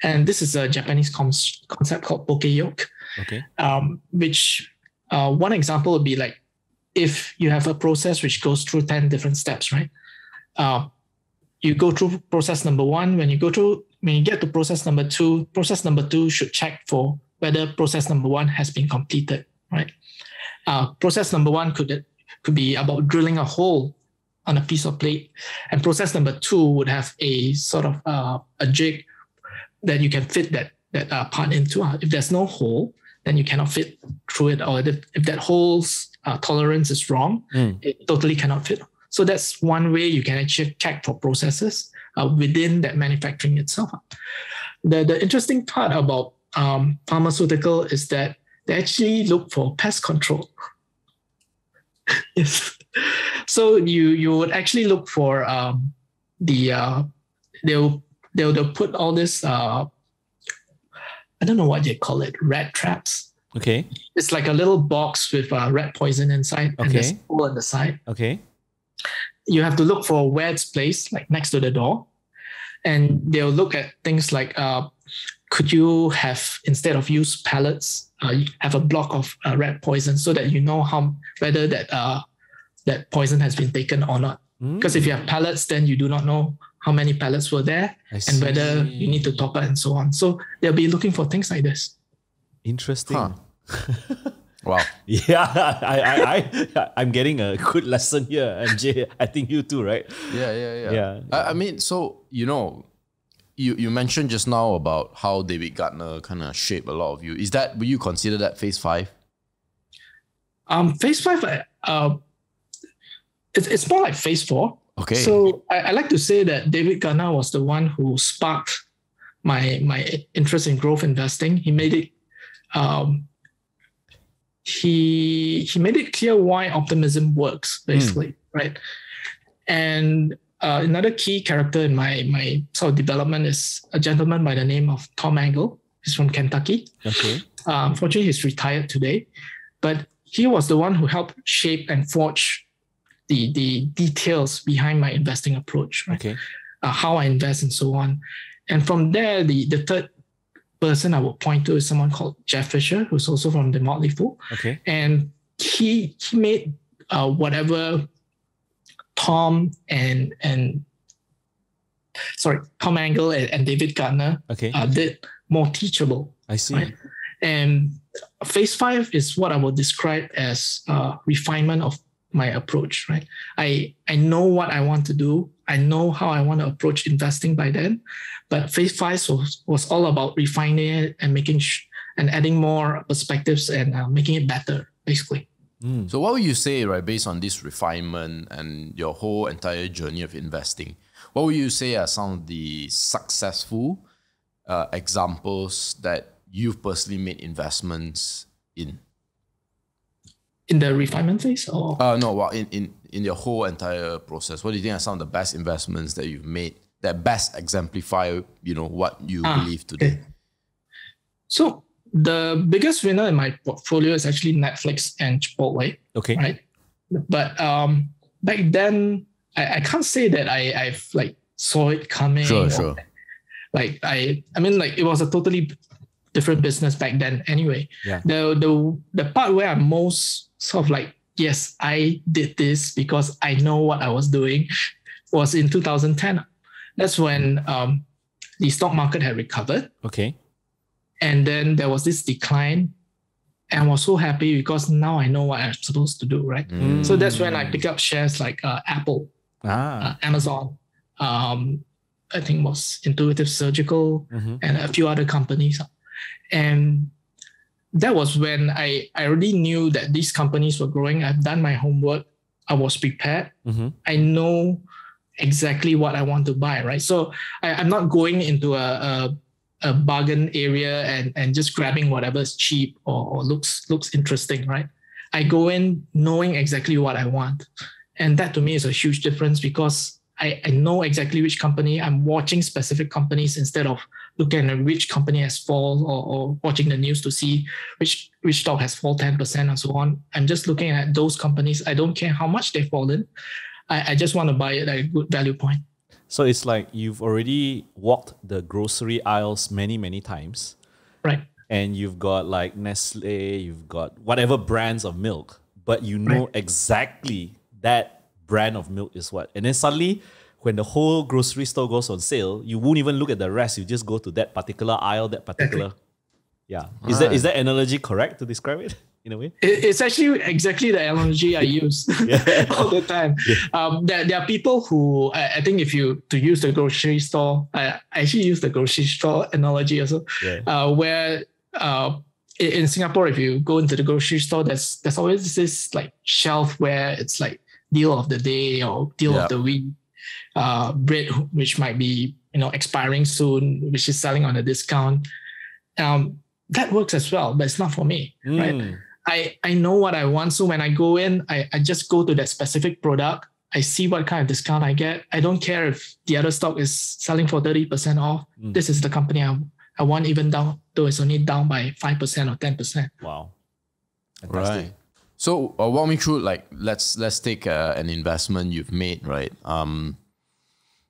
And this is a Japanese concept called poke-yoke. Okay. Which one example would be like if you have a process which goes through 10 different steps, right? You go through process number 1. When you get to process number 2 should check for whether process number 1 has been completed, right? Process number 1 could be about drilling a hole on a piece of plate, and process number 2 would have a sort of a jig that you can fit that part into. If there's no hole, then you cannot fit through it, or if that hole's tolerance is wrong, it totally cannot fit. So that's one way you can actually check for processes within that manufacturing itself. The interesting part about pharmaceutical is that they actually look for pest control. Yes. So you would actually look for they'll put all this I don't know what they call it, rat traps. Okay. It's like a little box with rat poison inside, and there's a hole on the side. Okay. You have to look for where it's placed, like next to the door, and they'll look at things like could you have, instead of use pellets, have a block of rat poison, so that you know whether that poison has been taken or not. Because if you have pellets, then you do not know how many pellets were there and whether you need to top it and so on. So they'll be looking for things like this. Interesting. Huh. Wow. Yeah, I'm getting a good lesson here, MJ. I think you too, right? Yeah. I mean, so, you mentioned just now about how David Gardner kind of shaped a lot of you. Would you consider that phase 5? Phase 5, it's more like phase 4. Okay. So I like to say that David Gardner was the one who sparked my interest in growth investing. He made it he made it clear why optimism works, basically, right? And another key character in my sort of development is a gentleman by the name of Tom Angle. He's from Kentucky. Okay. Unfortunately, he's retired today, but he was the one who helped shape and forge the details behind my investing approach, right? Okay. How I invest and so on. And from there, the third person I would point to is someone called Jeff Fisher, who's also from the Motley Fool. Okay. And he made whatever Tom Angle and David Gardner did more teachable. I see. Right? And phase 5 is what I would describe as refinement of my approach, right? I know what I want to do. I know how I want to approach investing by then. But phase 5 was all about refining it and and adding more perspectives and making it better, basically. So what would you say, right, based on this refinement and your whole entire journey of investing, what would you say are some of the successful examples that you've personally made investments in? In the refinement phase, or in your whole entire process, what do you think are some of the best investments that you've made that best exemplify, what you believe today? Okay. So the biggest winner in my portfolio is actually Netflix and Chipotle. Okay. Right. But back then, I can't say that I've like saw it coming. Sure. Like I mean, like it was a totally different business back then. Anyway, yeah. The part where I'm most sort of like, yes, I did this because I know what I was doing, was in 2010. That's when the stock market had recovered. Okay. And then there was this decline. And I was so happy because now I know what I'm supposed to do, right? So that's when I pick up shares like Apple, Amazon, I think it was Intuitive Surgical, and a few other companies. And that was when I already knew that these companies were growing. I've done my homework. I was prepared. I know exactly what I want to buy, right? So I'm not going into a bargain area and just grabbing whatever's cheap or looks interesting, right? I go in knowing exactly what I want. And that to me is a huge difference because I know exactly which company. I'm watching specific companies instead of looking at which company has fallen or watching the news to see which stock has fallen 10% and so on. I'm just looking at those companies. I don't care how much they've fallen. I just want to buy it at a good value point. So it's like you've already walked the grocery aisles many, many times. Right. And you've got like Nestle, you've got whatever brands of milk, but you know exactly that brand of milk is what. And then suddenly, when the whole grocery store goes on sale, you won't even look at the rest. You just go to that particular aisle, that particular. Yeah. Is that analogy correct to describe it in a way? It's actually exactly the analogy I use all the time. There are people who I think if you to use the grocery store, I actually use the grocery store analogy also, where in Singapore, if you go into the grocery store, there's always this like shelf where it's like deal of the day or deal of the week, bread which might be expiring soon, which is selling on a discount. That works as well, but it's not for me, right? I know what I want, so when I go in, I just go to that specific product. I see what kind of discount I get. I don't care if the other stock is selling for 30% off. This is the company I want, even down though it's only down by 5% or 10%. Wow. Fantastic. Right. So walk me through, like, let's take an investment you've made, right?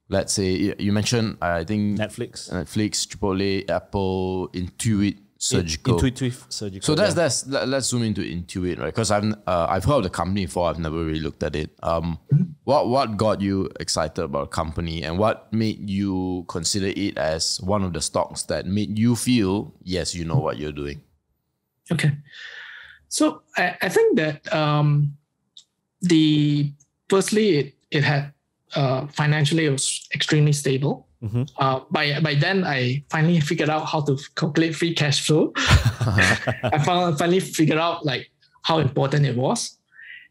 Let's say you mentioned, I think Netflix, Chipotle, Apple, Intuit Surgical. Intuitive Surgical. So let's zoom into Intuit, right? Because I've heard of the company before. I've never really looked at it. What got you excited about a company, and what made you consider it as one of the stocks that made you feel, yes, you know what you're doing? Okay. So I think that firstly it had financially it was extremely stable. By then I finally figured out how to calculate free cash flow. I finally figured out like how important it was,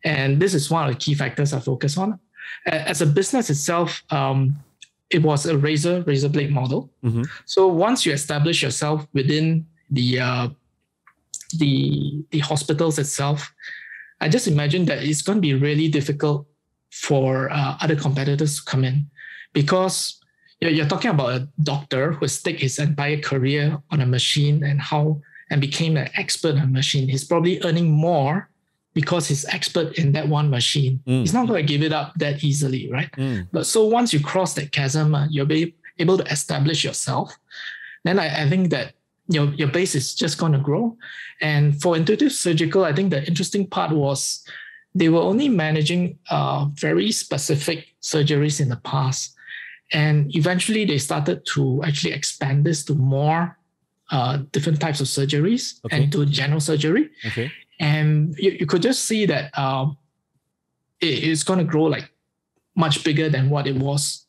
and this is one of the key factors I focus on. As a business itself, it was a razor blade model. So once you establish yourself within the hospitals itself, I just imagine that it's going to be really difficult for other competitors to come in, because you're talking about a doctor who staked his entire career on a machine and became an expert on a machine. He's probably earning more because he's expert in that one machine. He's not going to give it up that easily, right? But so once you cross that chasm, you'll be able to establish yourself. Then I think that your base is just going to grow. And for Intuitive Surgical, I think the interesting part was they were only managing very specific surgeries in the past. And eventually they started to actually expand this to more different types of surgeries and to general surgery. And you could just see that it's going to grow like much bigger than what it was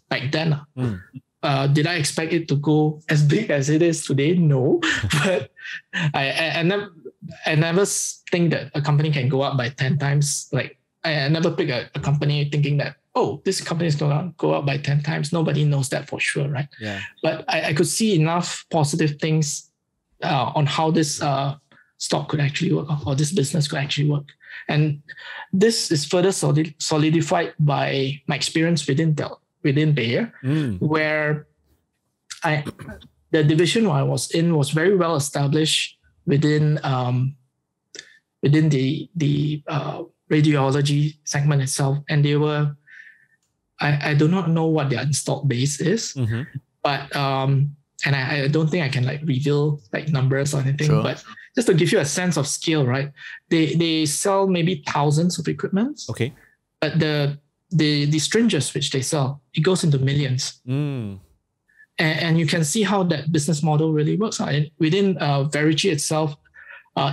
back then. Did I expect it to go as big as it is today? No, but I never think that a company can go up by 10 times. Like I never pick a company thinking that, oh, this company is going to go up by 10 times. Nobody knows that for sure, right? Yeah. But I could see enough positive things on how this stock could actually work, or this business could actually work. And this is further solidified by my experience within Bayer, where the division I was in was very well established within the radiology segment itself, and they were. I do not know what their installed base is, but and I don't think I can like reveal like numbers or anything. Sure. But just to give you a sense of scale, right? They sell maybe thousands of equipments. Okay. But the syringes which they sell, it goes into millions. And you can see how that business model really works. Within Verici itself,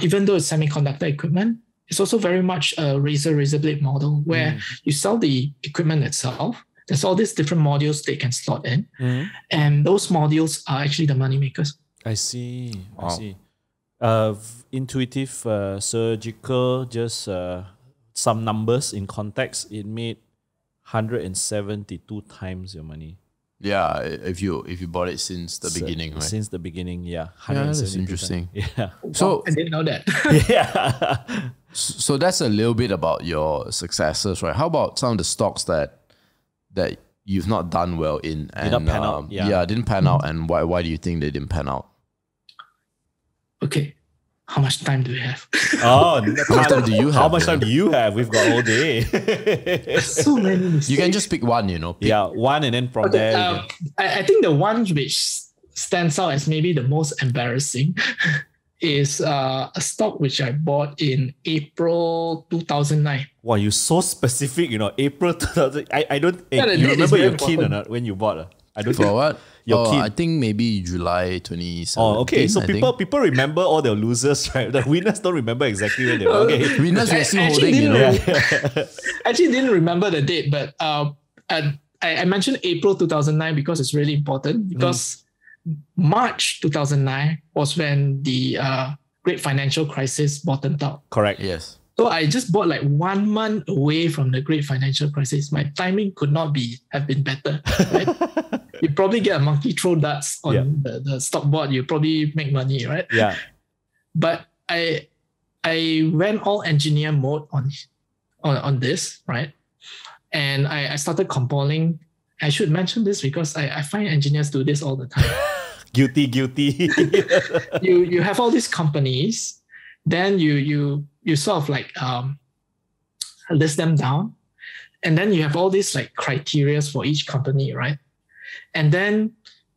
even though it's semiconductor equipment, it's also very much a razor blade model where you sell the equipment itself. There's all these different modules they can slot in. And those modules are actually the money makers. I see. Wow. I see. Intuitive Surgical, just some numbers in context, it made 172 times your money. Yeah, if you bought it since the beginning, right? Since the beginning, yeah. Yeah, that's interesting. Yeah. So I didn't know that. Yeah. So that's a little bit about your successes, right? How about some of the stocks that you've not done well in and didn't pan out? Didn't pan out, and why do you think they didn't pan out? Okay. how much time do you have? Oh, How much time do you How have, much yeah? time do you have? We've got all day. So many mistakes. You can just pick one, you know. Pick- Yeah, one, and then from Okay, there. you can- I think the one which stands out as maybe the most embarrassing is a stock which I bought in April 2009. Wow, you're so specific, April 2000. I don't. Yeah, the you date is remember very your keen or important. not when you bought? I don't For think. what? Your kid. I think maybe July 2017. Oh, okay. So I think. people remember all the losers, right? The winners don't remember exactly when they were. Okay. Winners were still I actually holding, you didn't know. know. I actually didn't remember the date, but I mentioned April 2009 because it's really important, because March 2009 was when the great financial crisis bottomed out. Correct. Yes. So I just bought like 1 month away from the great financial crisis. My timing could not have been better. Right? You probably get a monkey throw darts on the stock board. You probably make money, right? Yeah. But I went all engineer mode on this, right? And I started compiling. I should mention this because I find engineers do this all the time. Guilty. You have all these companies, then you sort of like list them down, and then you have all these like criterias for each company, right? And then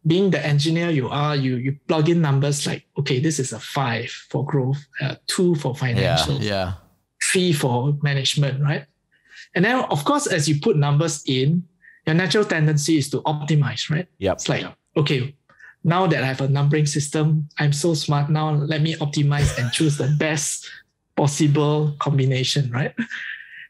being the engineer you are, you plug in numbers like, okay, this is a 5 for growth, 2 for financial, Yeah. 3 for management, right? And then of course, as you put numbers in, your natural tendency is to optimize, right? Yep. It's like, okay, now that I have a numbering system, I'm so smart now, let me optimize and choose the best possible combination, right?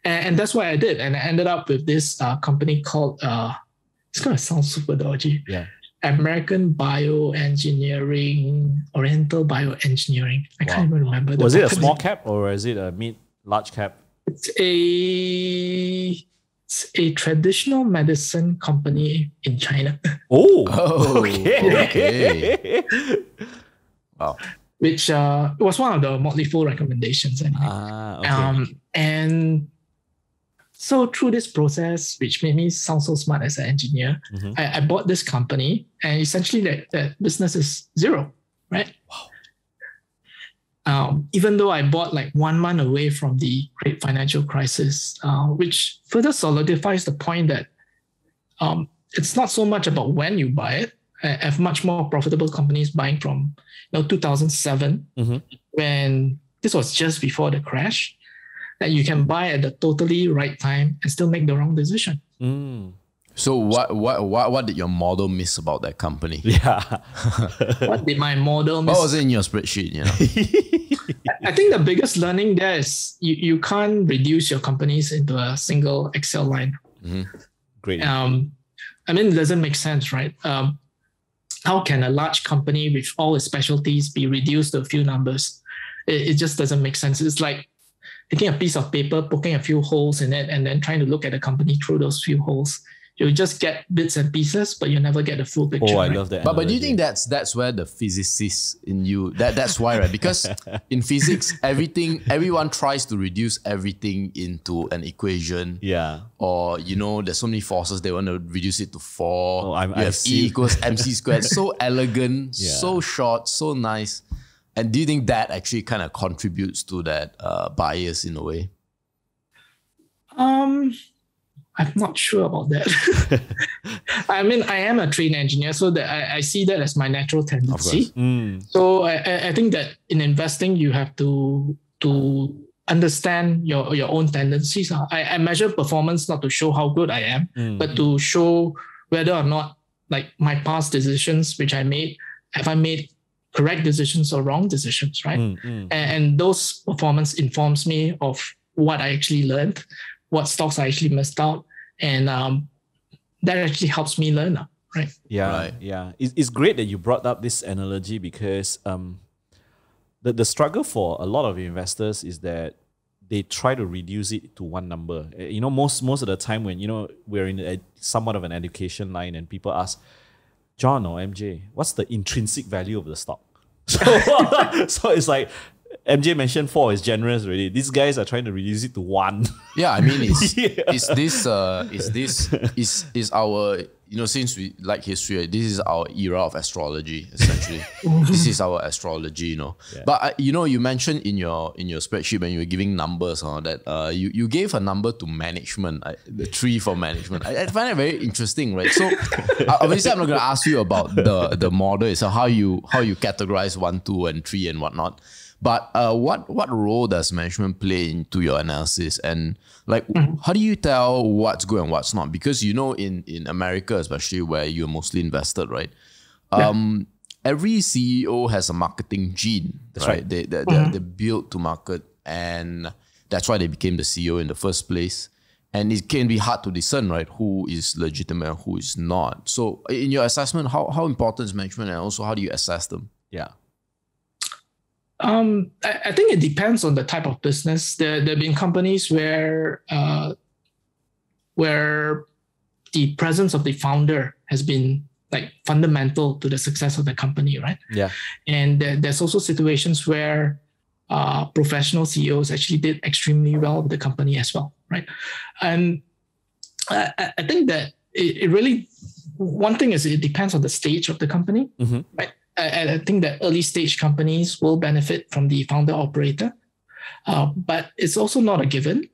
And that's what I did. And I ended up with this company called, it's going to sound super dodgy, Yeah. American Bioengineering, Oriental Bioengineering. I can't even remember. Was it a company. small cap or is it a large cap? It's a traditional medicine company in China, Oh. Oh, Okay. Wow. which was one of the Motley Fool recommendations. Anyway. Okay. And so through this process, which made me sound so smart as an engineer, Mhm. I bought this company, and essentially that business is zero, right? Even though I bought like 1 month away from the great financial crisis, which further solidifies the point that it's not so much about when you buy it. I have much more profitable companies buying from 2007, Mhm. when this was just before the crash, that you can buy at the totally right time and still make the wrong decision. Mm. So what did your model miss about that company? Yeah. What did my model miss? What was it in your spreadsheet? You know. I think the biggest learning there is you can't reduce your companies into a single Excel line. Great. I mean, it doesn't make sense, right? How can a large company with all its specialties be reduced to a few numbers? It just doesn't make sense. It's like taking a piece of paper, poking a few holes in it, and then trying to look at the company through those few holes. You just get bits and pieces, but you never get the full picture. Oh, I right? love that. But do you analogy. think that's where the physicist in you that's why, right? Because in physics, everyone tries to reduce everything into an equation. Yeah. Or there's so many forces they want to reduce it to 4. Oh, I've you have seen- E equals MC squared. So elegant, Yeah. so short, so nice. And do you think that actually kind of contributes to that bias in a way? I'm not sure about that. I mean, I am a trained engineer, so that I see that as my natural tendency. Mm. So I think that in investing, you have to understand your own tendencies. I measure performance not to show how good I am, but to show whether or not, like, my past decisions which I made, have I made correct decisions or wrong decisions, right? And those performance informs me of what I actually learned, what stocks I actually missed out, and that actually helps me learn, right? Yeah, Right. yeah. It's great that you brought up this analogy because the struggle for a lot of investors is that they try to reduce it to one number. Most of the time when we're in somewhat of an education line and people ask, John or MJ, what's the intrinsic value of the stock? So it's like MJ mentioned 4 is generous already. These guys are trying to reduce it to 1. Yeah, I mean, Yeah. is our since we like history, right, this is our era of astrology, essentially. This is our astrology, Yeah. But you mentioned in your spreadsheet when you were giving numbers that you gave a number to management, the 3 for management. I find it very interesting, right? So obviously I'm not going to ask you about the model itself, how you categorize 1, 2, and 3 and whatnot. But what role does management play into your analysis? And how do you tell what's good and what's not? Because in America, especially where you're mostly invested, right? Every CEO has a marketing gene. That's right. They're built to market, and that's why they became the CEO in the first place. And it can be hard to discern, right, who is legitimate and who is not. So in your assessment, how important is management, and also how do you assess them? Yeah. I think it depends on the type of business. There have been companies where the presence of the founder has been fundamental to the success of the company, right? Yeah. And there's also situations where professional CEOs actually did extremely well with the company as well, right? And I think that it really, one thing is it depends on the stage of the company, right? I think that early stage companies will benefit from the founder operator, but it's also not a given.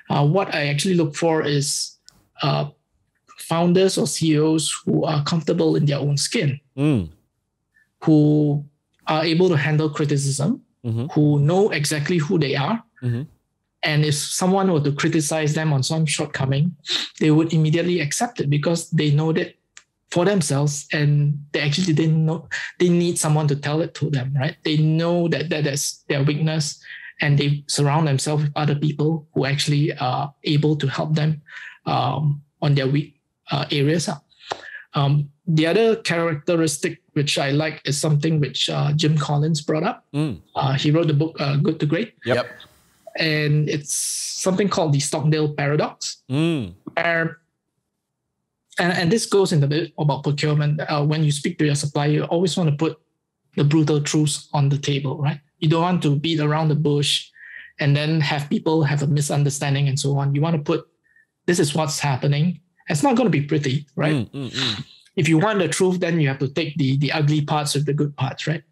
What I actually look for is founders or CEOs who are comfortable in their own skin, who are able to handle criticism, who know exactly who they are. And if someone were to criticize them on some shortcoming, they would immediately accept it because they know that for themselves, and they actually didn't know they need someone to tell it to them, right? They know that is their weakness, and they surround themselves with other people who actually are able to help them on their weak areas. The other characteristic which I like is something which Jim Collins brought up. He wrote the book Good to Great. Yep. And it's something called the Stockdale Paradox, where and this goes into a bit about procurement. When you speak to your supplier, you always want to put the brutal truths on the table, right? You don't want to beat around the bush and then have people have a misunderstanding and so on. You want to put, this is what's happening. It's not going to be pretty, right? If you want the truth, then you have to take the ugly parts with the good parts, right?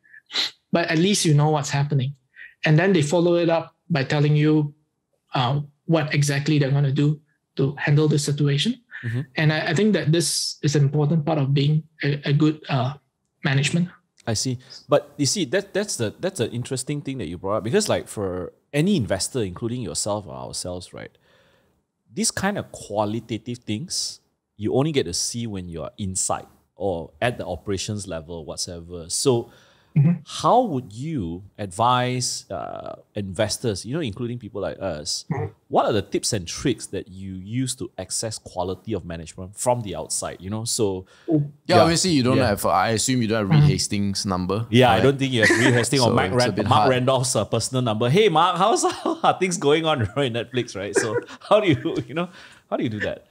But at least you know what's happening. And then they follow it up by telling you what exactly they're going to do to handle the situation. And I think that this is an important part of being a good management. I see. But you see, that's an interesting thing that you brought up, because for any investor, including yourself or ourselves, right, these kind of qualitative things, you only get to see when you're inside or at the operations level, whatsoever. So how would you advise investors, including people like us, what are the tips and tricks that you use to assess quality of management from the outside? So obviously you don't have, I assume you don't have Reed Hastings' number. Yeah, right? I don't think you have Reed Hastings or Mark Randolph's personal number. Hey Mark, how are things going on in Netflix, right? So how do you do that?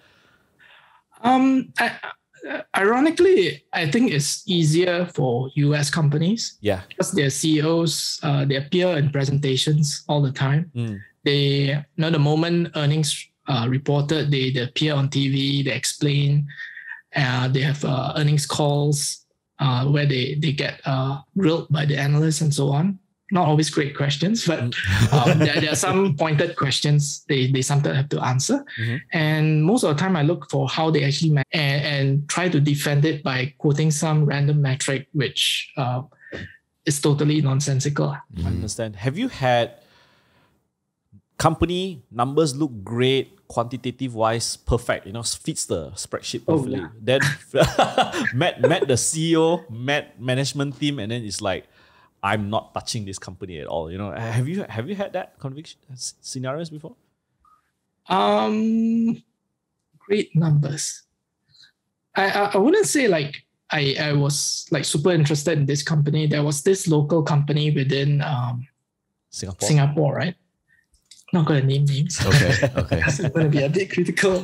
Ironically, I think it's easier for US companies. Yeah. Because their CEOs, they appear in presentations all the time. They, the moment earnings reported, they appear on TV, they explain, they have earnings calls where they get grilled by the analysts and so on. Not always great questions, but there are some pointed questions they sometimes have to answer. And most of the time I look for how they actually and try to defend it by quoting some random metric, which is totally nonsensical. I understand. Have you had company numbers look great, quantitative wise, perfect, fits the spreadsheet perfectly? Then met the CEO, met management team, and then it's like, I'm not touching this company at all. Have you had that conviction scenarios before? Great numbers. I wouldn't say I was super interested in this company. There was this local company within Singapore, right? Not going to name names. Okay. It's going to be a bit critical.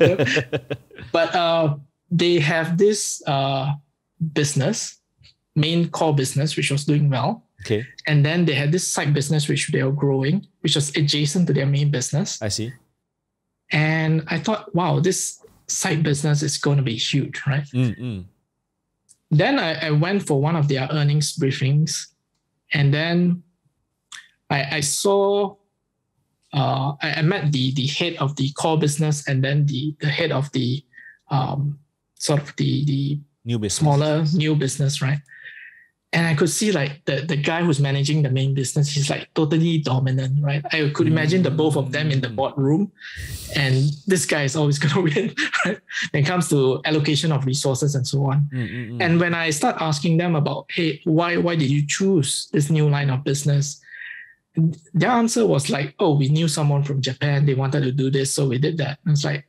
But they have this main core business, which was doing well. Okay. And then they had this side business which they were growing, which was adjacent to their main business. I see. And I thought, wow, this side business is going to be huge, right? Mm-mm. Then I went for one of their earnings briefings, and then I saw I met the head of the core business, and then the head of the sort of the New business. smaller new business, right? And I could see like the guy who's managing the main business, he's like totally dominant, right? I could imagine the both of them in the boardroom, and this guy is always going to win, right? When it comes to allocation of resources and so on. And when I start asking them about, hey, why did you choose this new line of business? Their answer was like, oh, we knew someone from Japan. They wanted to do this, so we did that. And it's like,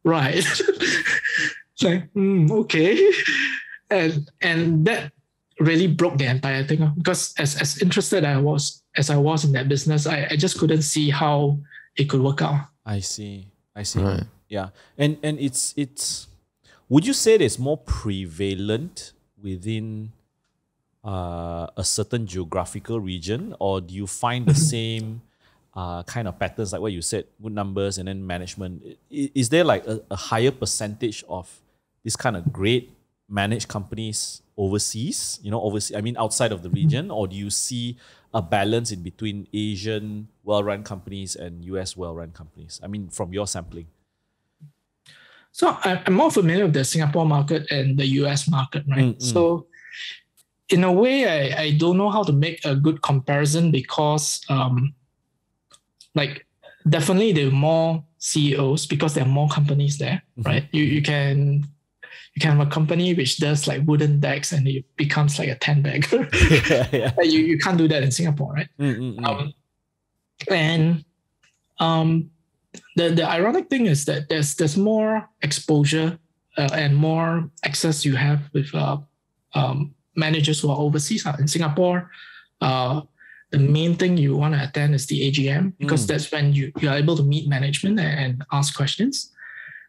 right. It's like, okay. And that really broke the entire thing, because as interested as I was in that business, I just couldn't see how it could work out. I see. Right. Yeah. And it's would you say it's more prevalent within a certain geographical region, or do you find the same kind of patterns like what you said, good numbers and then management? Is there like a higher percentage of this kind of great managed companies overseas, I mean, outside of the region, or do you see a balance in between Asian well-run companies and US well-run companies? I mean, from your sampling. So I'm more familiar with the Singapore market and the US market, right? So in a way, I don't know how to make a good comparison, because like definitely there are more CEOs because there are more companies there, right? You can have a company which does like wooden decks and it becomes like a 10-bagger. You can't do that in Singapore, right? The ironic thing is that there's more exposure and more access you have with managers who are overseas. In Singapore, the main thing you want to attend is the AGM, because that's when you are able to meet management and ask questions.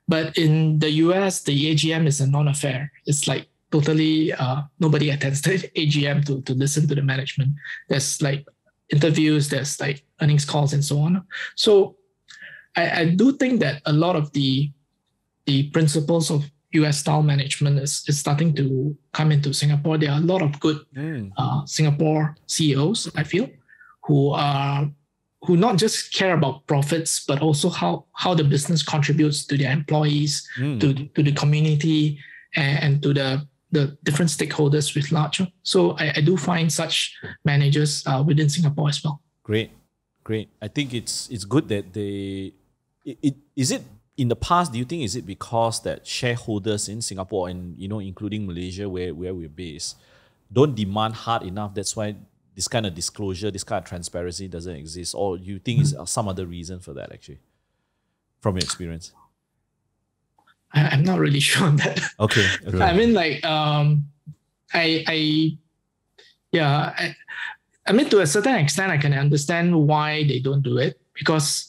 But in the US, the AGM is a non-affair. It's like totally nobody attends the AGM to listen to the management. There's like interviews, there's like earnings calls and so on. So I do think that a lot of the principles of US style management is starting to come into Singapore. There are a lot of good Singapore CEOs, I feel, who not just care about profits, but also how the business contributes to their employees, to the community, and to the different stakeholders with large. So I do find such managers within Singapore as well. Great. I think it's good that is it in the past, do you think is it because that shareholders in Singapore and including Malaysia where we're based don't demand hard enough? That's why this kind of disclosure, this kind of transparency doesn't exist, or you think is some other reason for that actually, from your experience? I'm not really sure on that. Okay. I mean, like, I mean, to a certain extent, I can understand why they don't do it, because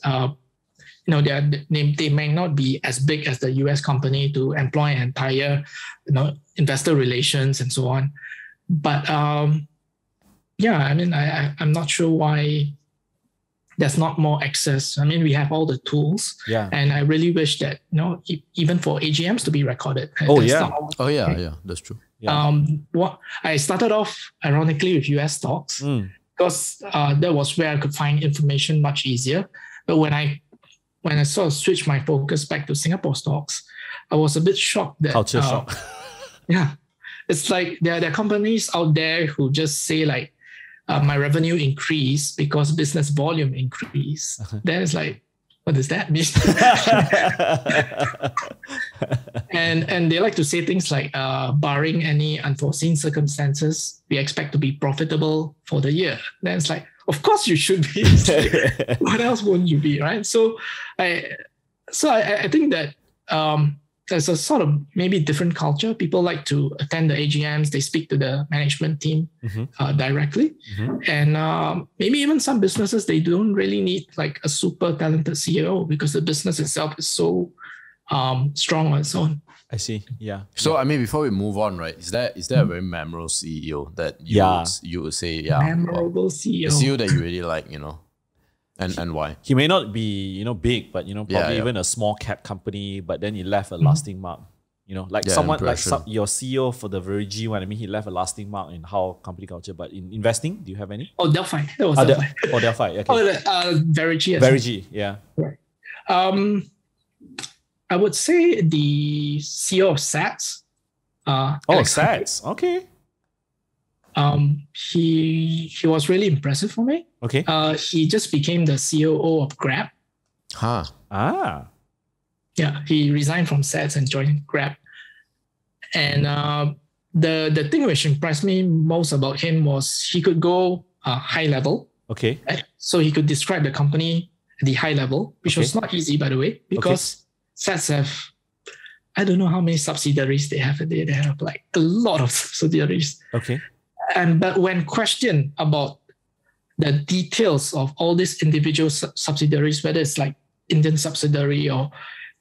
they may not be as big as the US company to employ an entire, investor relations and so on. But I mean, I'm not sure why there's not more access. I mean, we have all the tools, and I really wish that even for AGMs to be recorded. That's true. What I started off ironically with US stocks, because that was where I could find information much easier. But when I sort of switched my focus back to Singapore stocks, I was a bit shocked that culture shock. Yeah, it's like there are companies out there who just say like, my revenue increased because business volume increased. Then it's like, what does that mean? and they like to say things like, barring any unforeseen circumstances, we expect to be profitable for the year. Then it's like, of course you should be. Like, what else wouldn't you be, right? So I think that there's a sort of maybe different culture. People like to attend the AGMs. They speak to the management team directly. And maybe even some businesses, they don't really need like a super talented CEO, because the business itself is so strong on its own. I see. Yeah. So I mean, before we move on, right? Is there a very memorable CEO that you would say, memorable CEO? A CEO that you really like, And why? He may not be, big, but probably even a small cap company, but then he left a lasting mark. Someone like your CEO for the Verigi one. I mean, he left a lasting mark in how company culture. But in investing, do you have any? Oh, Delphi. That was Delphi. Delphi. Okay. Verigi. Verigi. Yeah. Right. I would say the CEO of SATS. SATS. Okay. He was really impressive for me. Okay. He just became the COO of Grab. Yeah, he resigned from SATS and joined Grab. And the thing which impressed me most about him was he could go high level. Okay. Right? So he could describe the company at the high level, which was not easy, by the way, because SATS have, I don't know how many subsidiaries they have. They have like a lot of subsidiaries. Okay. But when questioned about the details of all these individual subsidiaries, whether it's like Indian subsidiary or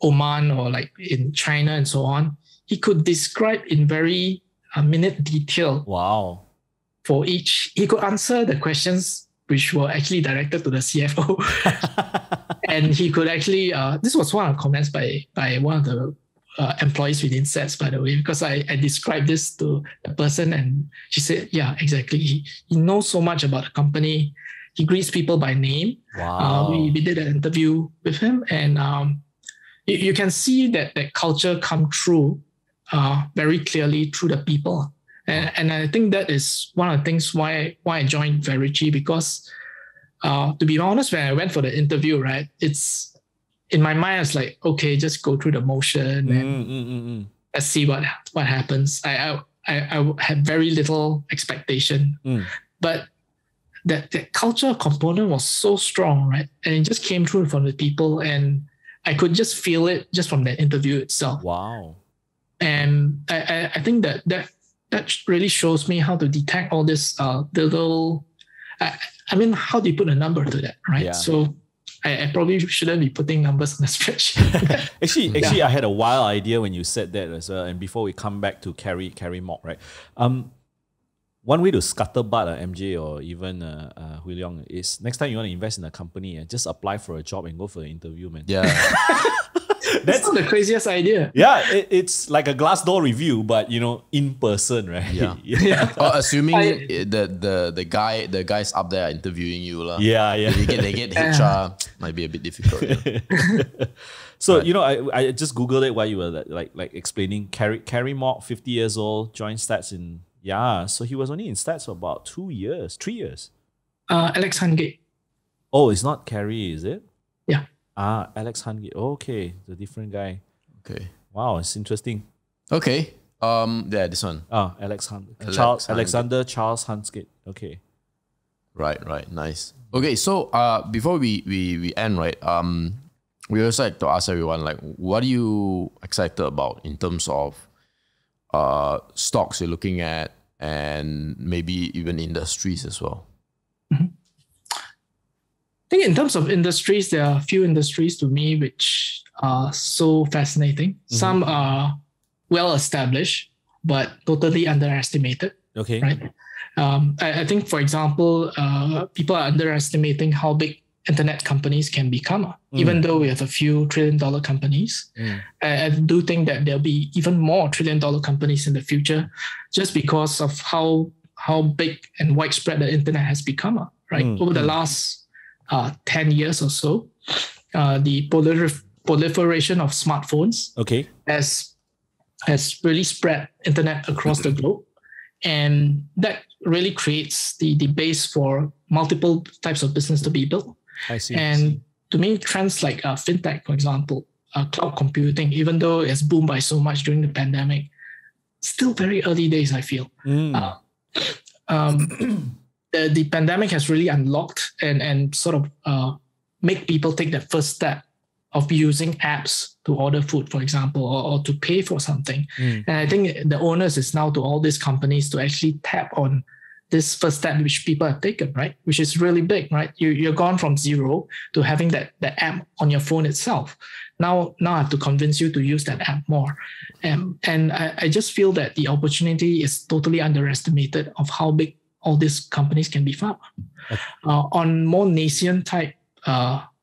Oman or like in China and so on, he could describe in very minute detail. Wow. For each, he could answer the questions which were actually directed to the CFO. And he could actually, this was one of the comments by one of the employees within SATS, by the way, because I described this to a person and she said, yeah, exactly. He knows so much about the company. He greets people by name. Wow. We did an interview with him, and you can see that culture come through very clearly through the people. And I think that is one of the things why I joined Verigi, because to be honest, when I went for the interview, right, it's in my mind, I was like, okay, just go through the motion and let's see what happens. I had very little expectation, but that culture component was so strong, right? And it just came through from the people, and I could just feel it just from that interview itself. Wow. And I think that really shows me how to detect all this little, I mean, how do you put a number to that, right? Yeah. So I probably shouldn't be putting numbers on the spreadsheet. Actually, I had a wild idea when you said that as well. And before we come back to Carrie Mok, right? One way to scuttlebutt MJ or even Hui Leong is next time you want to invest in a company, just apply for a job and go for an interview, man. Yeah. That's not the craziest idea. Yeah, it's like a Glassdoor review, but in person, right? Yeah. Or assuming the guys up there are interviewing you, lah. Yeah. They get HR, might be a bit difficult. Yeah. So I just Googled it while you were like explaining. Carrie Mok, 50 years old, joined SATS in so he was only in SATS for about 3 years. Alex Hungate. Oh, it's not Carrie, is it? Yeah. Alex Hungate. Okay, the different guy. Okay. Wow, it's interesting. Okay. This one. Alex Hungate. Alexander Charles Hungate. Okay. Right. Nice. Okay, so before we end, right? We also like to ask everyone, like, what are you excited about in terms of stocks you're looking at, and maybe even industries as well? Mm-hmm. I think in terms of industries, there are a few industries to me which are so fascinating. Mm-hmm. Some are well established, but totally underestimated. Okay. Right. I think, for example, people are underestimating how big internet companies can become. Even though we have a few $1 trillion companies, I do think that there'll be even more $1 trillion companies in the future, just because of how big and widespread the internet has become. Right. Over the last 10 years or so, the proliferation of smartphones has really spread internet across the globe. And that really creates the base for multiple types of business to be built. I see. And to me, trends like fintech, for example, cloud computing, even though it's boomed by so much during the pandemic, still very early days, I feel. The pandemic has really unlocked and sort of make people take that first step of using apps to order food, for example, or to pay for something. And I think the onus is now to all these companies to actually tap on this first step which people have taken, right? Which is really big, right? You're gone from zero to having that app on your phone itself. Now I have to convince you to use that app more. And I just feel that the opportunity is totally underestimated of how big all these companies can be found. On more nascent type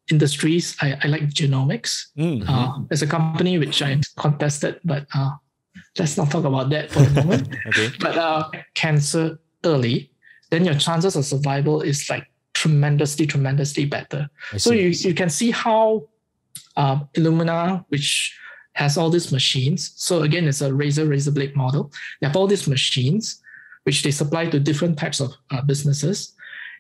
industries, I like genomics. As a company which I contested, but let's not talk about that for the moment. Okay. But cancer early, then your chances of survival is like tremendously better. So you can see how Illumina, which has all these machines. So again, it's a razor blade model. They have all these machines which they supply to different types of businesses.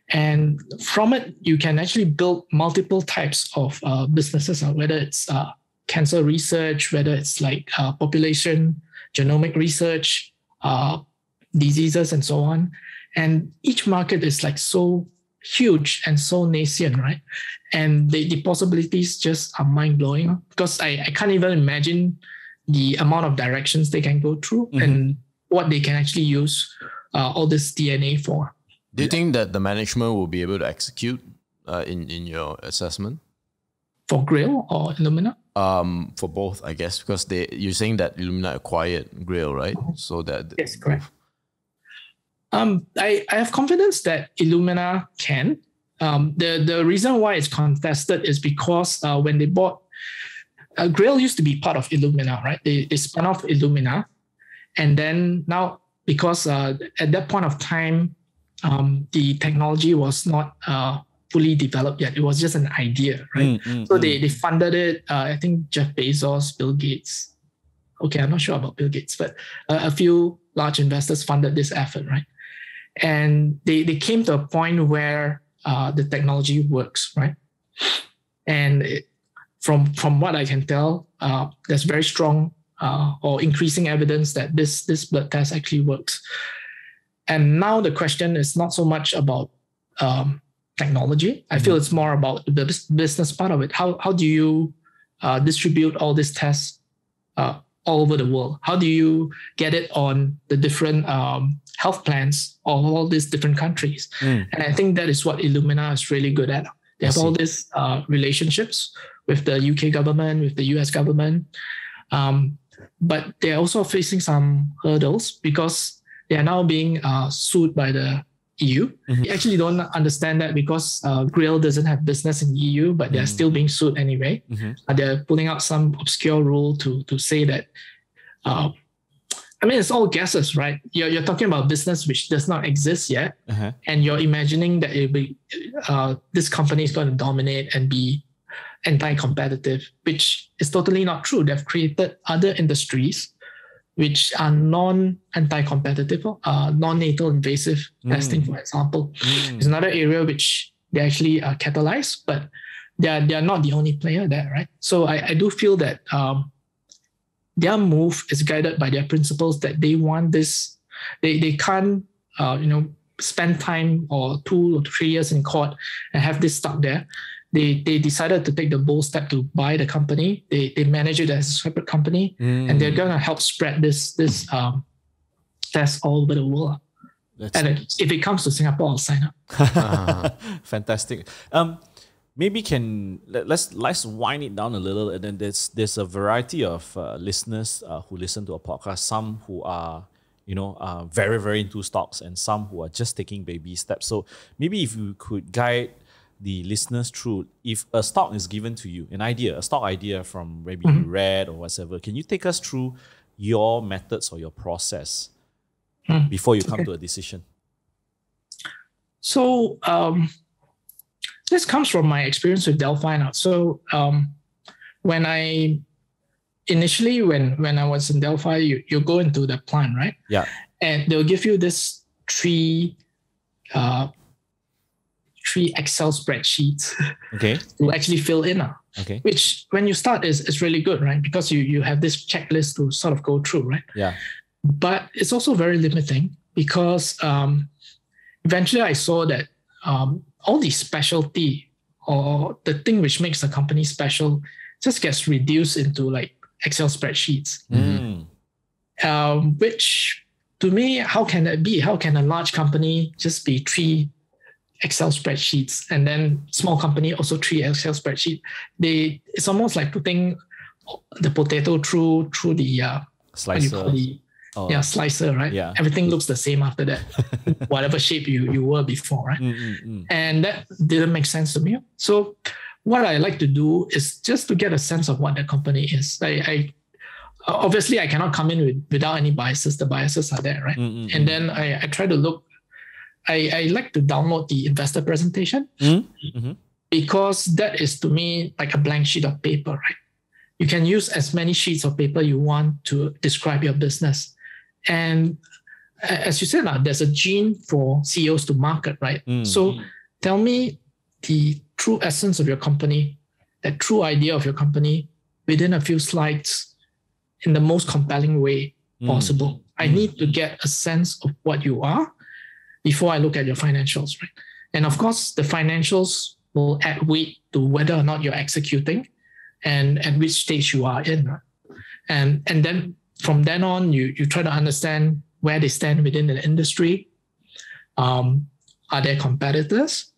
And from it, you can actually build multiple types of businesses, whether it's cancer research, whether it's like population, genomic research, diseases, and so on. And each market is like so huge and so nascent, right? And the possibilities just are mind-blowing, because I can't even imagine the amount of directions they can go through and what they can actually use all this DNA for. Do you think that the management will be able to execute in your assessment? For Grail or Illumina? For both, I guess, because you're saying that Illumina acquired Grail, right? So that yes, correct. I have confidence that Illumina can. The reason why it's contested is because when they bought Grail used to be part of Illumina, right? They spun off Illumina, and then now because at that point of time the technology was not fully developed yet. It was just an idea, right? So they funded it. I think Jeff Bezos, Bill Gates. Okay, I'm not sure about Bill Gates, but a few large investors funded this effort, right? And they came to a point where the technology works, right? And from what I can tell, there's very strong or increasing evidence that this blood test actually works. And now the question is not so much about technology. I feel it's more about the business part of it. How do you distribute all these tests all over the world? How do you get it on the different health plans of all these different countries? And I think that is what Illumina is really good at. They have all these relationships with the UK government, with the US government. But they're also facing some hurdles because they are now being sued by the EU. We actually don't understand that because Grail doesn't have business in EU, but they're still being sued anyway. They're pulling out some obscure rule to say that, I mean, it's all guesses, right? You're talking about business which does not exist yet, and you're imagining that it'll be, this company is going to dominate and be anti-competitive, which is totally not true. They've created other industries which are non-anti-competitive, non-natal invasive testing, for example. Is another area which they actually catalyze, but they are not the only player there, right? So I do feel that their move is guided by their principles, that they want this. They can't spend time or 2 or 3 years in court and have this stuck there. They decided to take the bold step to buy the company. They manage it as a separate company, and they're going to help spread this test all over the world. If it comes to Singapore, I'll sign up. Fantastic. Maybe let's wind it down a little, and then there's a variety of listeners who listen to a podcast. Some who are very, very into stocks, and some who are just taking baby steps. So maybe if you could guide the listeners through, if a stock is given to you, a stock idea from maybe you read or whatever, can you take us through your methods or your process before you come to a decision? So this comes from my experience with Delphi now. So when I was in Delphi, you go into the plan, right? Yeah. And they'll give you this three Excel spreadsheets to actually fill in. Which when you start is really good, right? Because you have this checklist to sort of go through, right? Yeah. But it's also very limiting because eventually I saw that all the specialty or the thing which makes the company special just gets reduced into like Excel spreadsheets. Which to me, how can that be? How can a large company just be 3 Excel spreadsheets, and then small company also 3 Excel spreadsheets? It's almost like putting the potato through the slicer. Yeah, slicer, right? Yeah. Everything looks the same after that, whatever shape you were before, right? And that didn't make sense to me. So what I like to do is just to get a sense of what the company is. I obviously I cannot come in without any biases. The biases are there, right? And then I try to look. I like to download the investor presentation because that is to me like a blank sheet of paper, right? You can use as many sheets of paper you want to describe your business. And as you said, there's a gene for CEOs to market, right? So tell me the true essence of your company, that true idea of your company within a few slides in the most compelling way possible. I need to get a sense of what you are before I look at your financials, right? And of course, the financials will add weight to whether or not you're executing and at which stage you are in. Right? And then from then on, you try to understand where they stand within the industry. Are there competitors?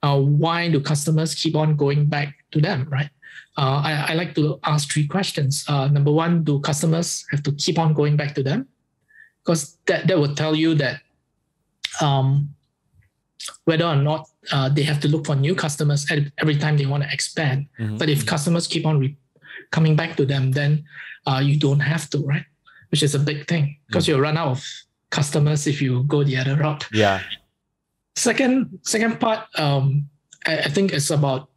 Why do customers keep on going back to them, right? I like to ask 3 questions. Number 1, do customers have to keep on going back to them? Because that will tell you that whether or not they have to look for new customers every time they want to expand. But if customers keep on coming back to them, then you don't have to, right? Which is a big thing because you'll run out of customers if you go the other route. Yeah. Second part, I think it's about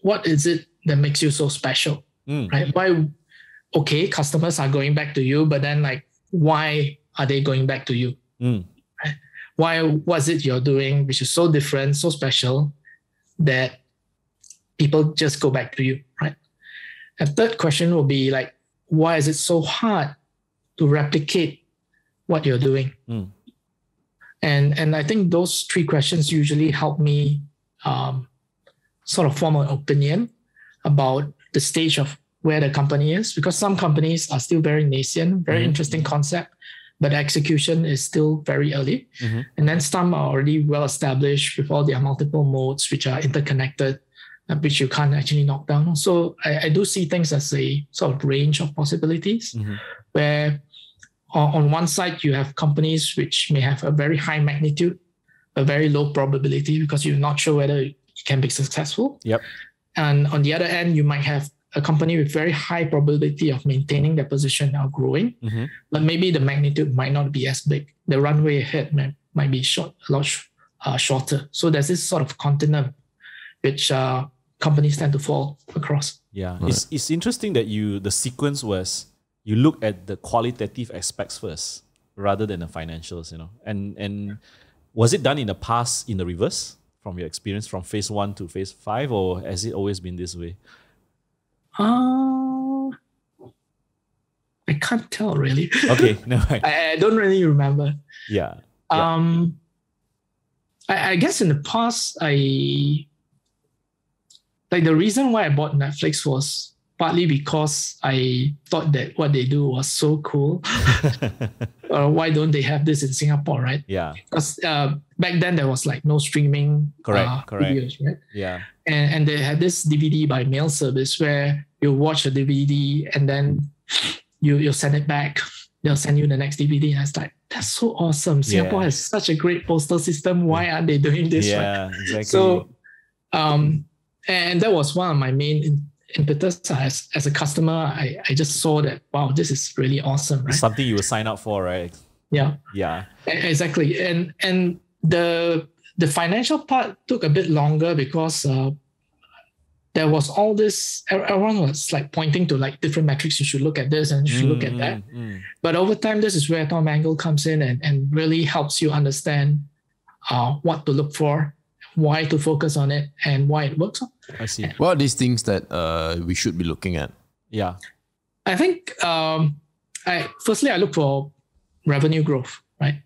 what is it that makes you so special, right? Why? Okay, customers are going back to you, but then like, why are they going back to you? Right? Why was it you're doing which is so different, so special that people just go back to you, right? A third question will be like, why is it so hard to replicate what you're doing? And I think those 3 questions usually help me sort of form an opinion about the stage of where the company is, because some companies are still very nascent, very interesting concept, but execution is still very early. And then some are already well established with all their multiple modes, which are interconnected, which you can't actually knock down. So I do see things as a sort of range of possibilities where on one side you have companies which may have a very high magnitude, a very low probability because you're not sure whether it can be successful. Yep. And on the other end, you might have a company with very high probability of maintaining their position or growing, but maybe the magnitude might not be as big. The runway ahead might be a lot shorter. So there's this sort of continuum which companies tend to fall across. Yeah, it's interesting that the sequence was you look at the qualitative aspects first rather than the financials, you know. And was it done in the past in the reverse from your experience from phase 1 to phase 5, or has it always been this way? I can't tell really. Okay, no. I don't really remember. Yeah. I guess in the past, the reason why I bought Netflix was partly because I thought that what they do was so cool. Why don't they have this in Singapore, right? Yeah. Because back then there was like no streaming videos, right? Yeah. And they had this DVD by mail service where you watch a DVD and then you'll send it back. They'll send you the next DVD. And it's like, that's so awesome. Singapore has such a great postal system. Why aren't they doing this? Yeah, right? exactly. So, and that was one of my main impetus as a customer. I just saw that, wow, this is really awesome, right? It's something you will sign up for, right? Yeah. Yeah. Exactly. And the financial part took a bit longer because there was all this, everyone was like pointing to like different metrics. You should look at this and you should look at that. But over time, this is where Tom Angle comes in and really helps you understand what to look for, why to focus on it, and why it works. I see. What are these things that we should be looking at? Yeah. I think firstly, I look for revenue growth, right?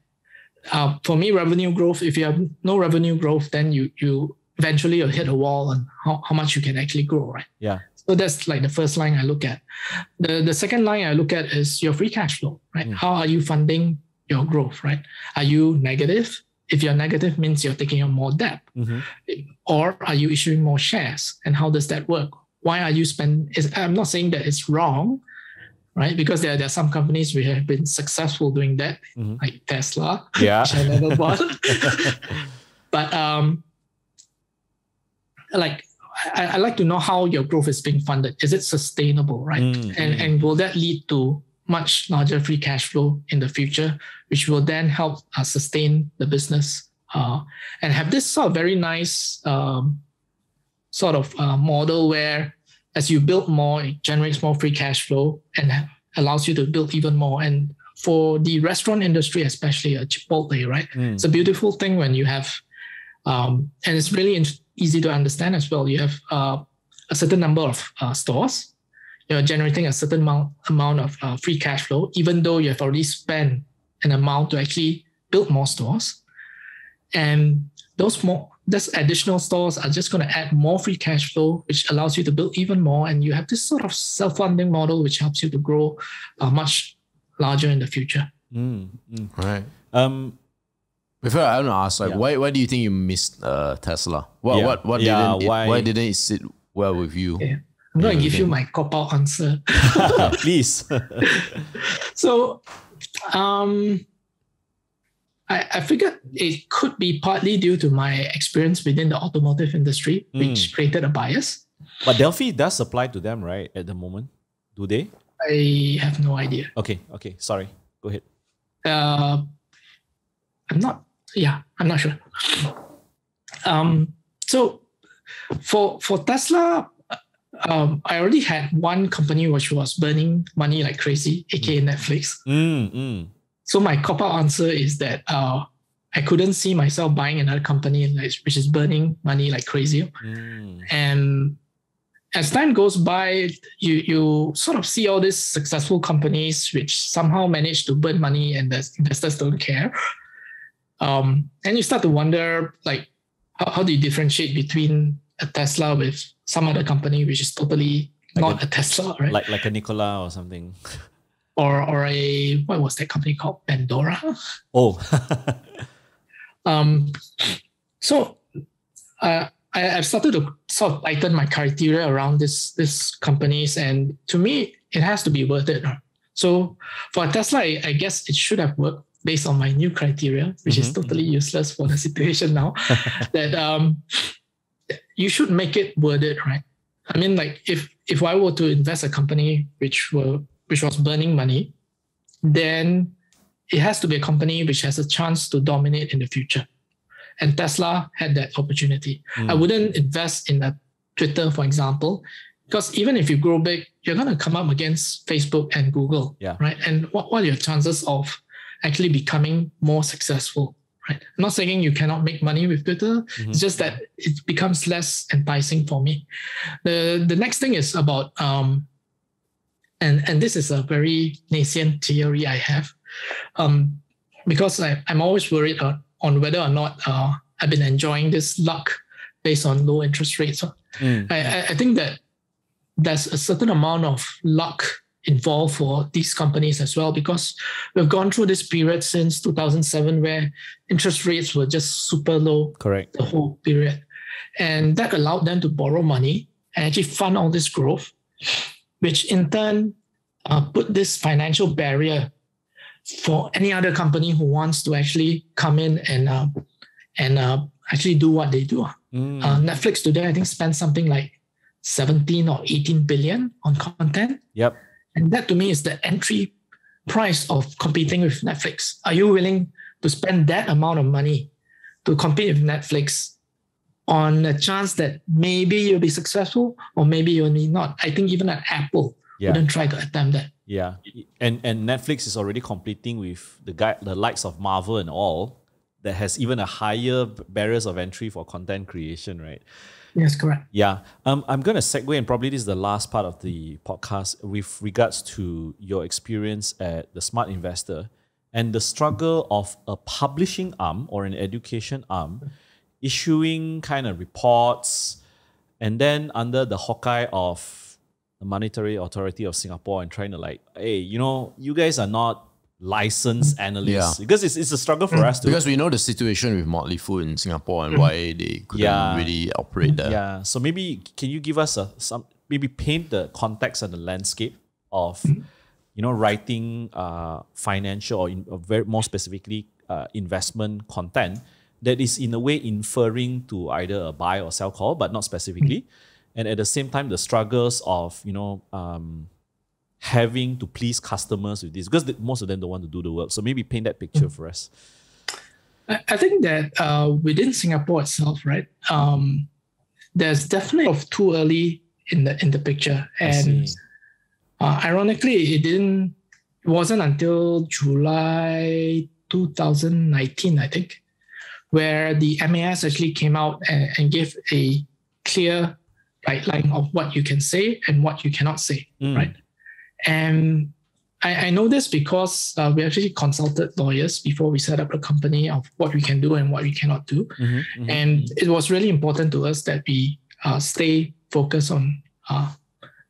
For me, revenue growth, if you have no revenue growth, then you eventually you'll hit a wall on how much you can actually grow, right? Yeah. So that's like the first line I look at. The second line I look at is your free cash flow, right? How are you funding your growth, right? Are you negative? If you're negative, means you're taking on more debt. Or are you issuing more shares? And how does that work? Why are you spending? I'm not saying that it's wrong, right? Because there are some companies which have been successful doing that, like Tesla, Yeah. which I never bought. But like I like to know how your growth is being funded. Is it sustainable, right? And will that lead to much larger free cash flow in the future, which will then help sustain the business and have this sort of very nice model where as you build more, it generates more free cash flow and allows you to build even more. And for the restaurant industry, especially a Chipotle, right? It's a beautiful thing when you have, and it's really easy to understand as well. You have a certain number of stores. You're generating a certain amount of free cash flow, even though you have already spent an amount to actually build more stores. And those additional stores are just going to add more free cash flow, which allows you to build even more. And you have this sort of self-funding model, which helps you to grow much larger in the future. Right. Before I want to ask, why do you think you missed Tesla? Why didn't it sit well with you? Yeah. I'm going to give you my cop-out answer. Please. So, I figured it could be partly due to my experience within the automotive industry, which created a bias. But Delphi does apply to them, right, at the moment? Do they? I have no idea. Okay. Sorry. Go ahead. I'm not sure. So for Tesla, I already had one company which was burning money like crazy, aka Netflix. So my cop-out answer is that I couldn't see myself buying another company which is burning money like crazy. And as time goes by, you sort of see all these successful companies which somehow manage to burn money and the investors don't care. And you start to wonder, like, how do you differentiate between a Tesla with some other company which is totally not a Tesla, right? Like a Nikola or something. Or what was that company called? Pandora? Oh. So I've started to sort of tighten my criteria around this companies, and to me, it has to be worth it. So for Tesla, I guess it should have worked based on my new criteria, which is totally useless for the situation now. That you should make it worth it, right? I mean, like if I were to invest a company which was burning money, then it has to be a company which has a chance to dominate in the future. And Tesla had that opportunity. I wouldn't invest in a Twitter, for example, because even if you grow big, you're going to come up against Facebook and Google, right? And what are your chances of actually becoming more successful, right? I'm not saying you cannot make money with Twitter. It's just that it becomes less enticing for me. The next thing is about, and this is a very nascent theory I have, because I'm always worried on whether or not I've been enjoying this luck based on low interest rates. I think that there's a certain amount of luck involved for these companies as well, because we've gone through this period since 2007 where interest rates were just super low. Correct. The whole period. And that allowed them to borrow money and actually fund all this growth, which in turn put this financial barrier for any other company who wants to actually come in and actually do what they do. Netflix today, I think, spends something like 17 or 18 billion on content. Yep. And that to me is the entry price of competing with Netflix. Are you willing to spend that amount of money to compete with Netflix on a chance that maybe you'll be successful or maybe you'll not? I think even at Apple wouldn't try to attempt that. Yeah. And Netflix is already competing with the likes of Marvel and all that has even a higher barriers of entry for content creation, right? Yes, correct. Yeah. I'm going to segue, and probably this is the last part of the podcast with regards to your experience at the Smart Investor and the struggle of a publishing arm or an education arm issuing kind of reports and then under the Hawkeye of the Monetary Authority of Singapore and trying to like, hey, you guys are not licensed analysts, because it's a struggle for us because we know the situation with Motley Fool in Singapore and why they couldn't really operate there. Yeah, so maybe can you give us maybe paint the context and the landscape of writing financial or very more specifically investment content that is in a way inferring to either a buy or sell call, but not specifically. And at the same time, the struggles of, having to please customers with this, because most of them don't want to do the work. So maybe paint that picture for us. I think that within Singapore itself, right, there's definitely too early in the picture. And ironically, it wasn't until July 2019, I think, where the MAS actually came out and gave a clear guideline of what you can say and what you cannot say, right? And I know this because we actually consulted lawyers before we set up the company of what we can do and what we cannot do. And it was really important to us that we stay focused on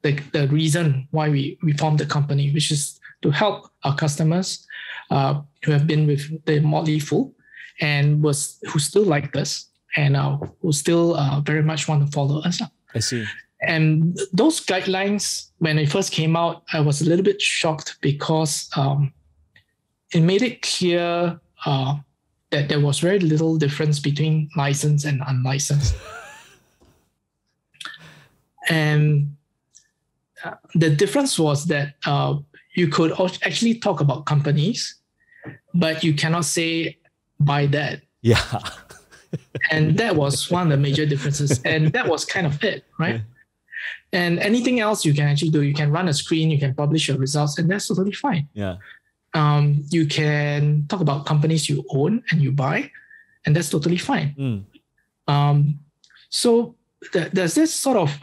the reason why we formed the company, which is to help our customers who have been with the Motley Fool and who still like us and who still very much want to follow us. I see. And those guidelines, when it first came out, I was a little bit shocked because it made it clear that there was very little difference between licensed and unlicensed. And the difference was that you could actually talk about companies, but you cannot say buy that. Yeah. And that was one of the major differences. And that was kind of it, right? Yeah. And anything else you can actually do. You can run a screen, you can publish your results, and that's totally fine. Yeah. You can talk about companies you own and you buy, and that's totally fine. So there's this sort of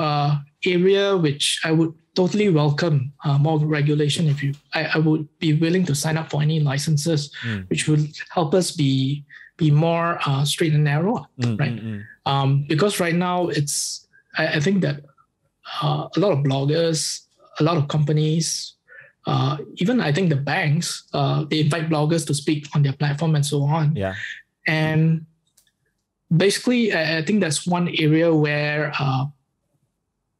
area which I would totally welcome more regulation. I would be willing to sign up for any licenses, which would help us be more straight and narrow, right? Because right now I think that a lot of bloggers, a lot of companies, even I think the banks, they invite bloggers to speak on their platform and so on. Yeah. And basically, I think that's one area where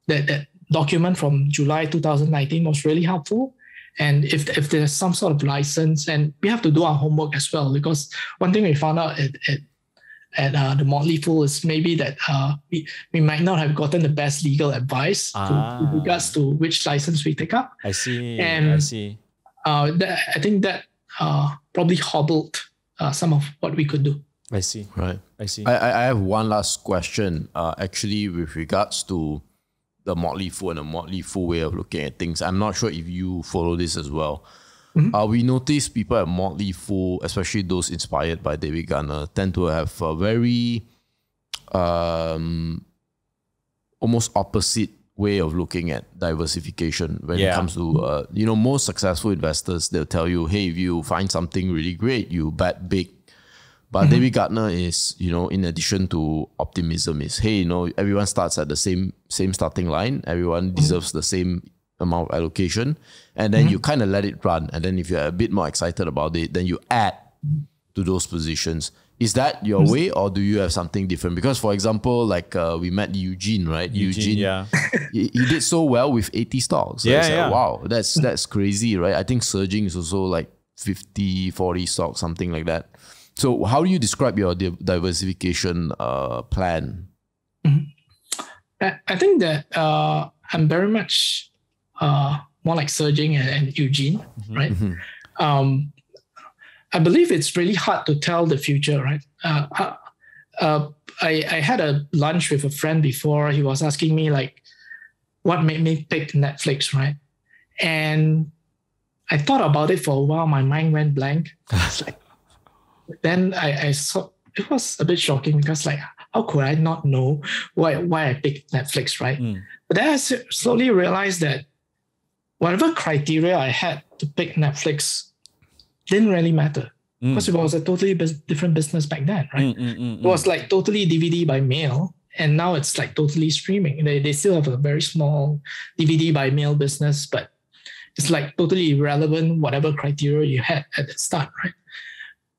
that document from July 2019 was really helpful. And if there's some sort of license, and we have to do our homework as well, because one thing we found out at the Motley Fool is maybe that we might not have gotten the best legal advice with regards to which license we take up. I see. I think that probably hobbled some of what we could do. I see. Right. I see. I have one last question. Actually, with regards to the Motley Fool and the Motley Fool way of looking at things, I'm not sure if you follow this as well. We notice people at Motley Fool, especially those inspired by David Gardner, tend to have a very almost opposite way of looking at diversification when it comes to, most successful investors, they'll tell you, hey, if you find something really great, you bet big. But David Gardner is, in addition to optimism, is, hey, everyone starts at the same starting line. Everyone deserves the same amount of allocation. And then you kind of let it run. And then if you're a bit more excited about it, then you add to those positions. Is that your way, or do you have something different? Because, for example, like we met Eugene, right? Eugene, yeah. he did so well with 80 stocks. So like, wow, that's crazy, right? I think surging is also like 50, 40 stocks, something like that. So how do you describe your diversification plan? I think that I'm very much more like Serging and Eugene, right? I believe it's really hard to tell the future, right? I had a lunch with a friend before. He was asking me like, what made me pick Netflix, right? And I thought about it for a while. My mind went blank. It's like, then I saw, it was a bit shocking because like, how could I not know why I picked Netflix, right? But then I slowly realized that whatever criteria I had to pick Netflix didn't really matter because it was a totally different business back then, right? It was like totally DVD by mail, and now it's like totally streaming. They still have a very small DVD by mail business, but it's like totally irrelevant whatever criteria you had at the start, right?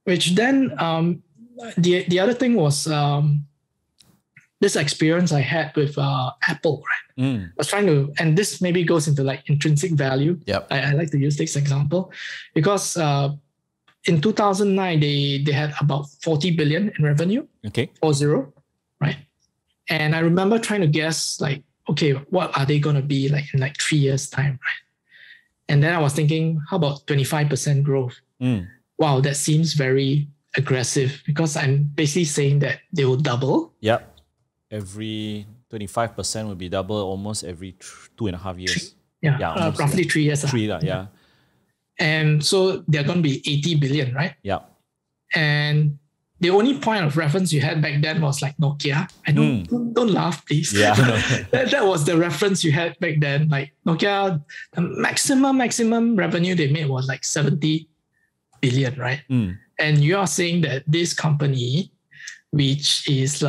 Which then the other thing was this experience I had with Apple, right? I was trying to, and this maybe goes into like intrinsic value. Yep. I like to use this example because in 2009, they had about 40 billion in revenue. Okay. 40, right? And I remember trying to guess like, okay, what are they going to be like in like 3 years time, right? And then I was thinking, how about 25% growth? Wow, that seems very aggressive because I'm basically saying that they will double. Yep. Every 25% will be double almost every 2.5 years. Yeah, roughly 3 years. Yeah. And so they're going to be 80 billion, right? Yeah. And the only point of reference you had back then was like Nokia. I don't laugh, please. Yeah. that was the reference you had back then. Like Nokia, the maximum revenue they made was like 70 billion, right? And you are saying that this company, which just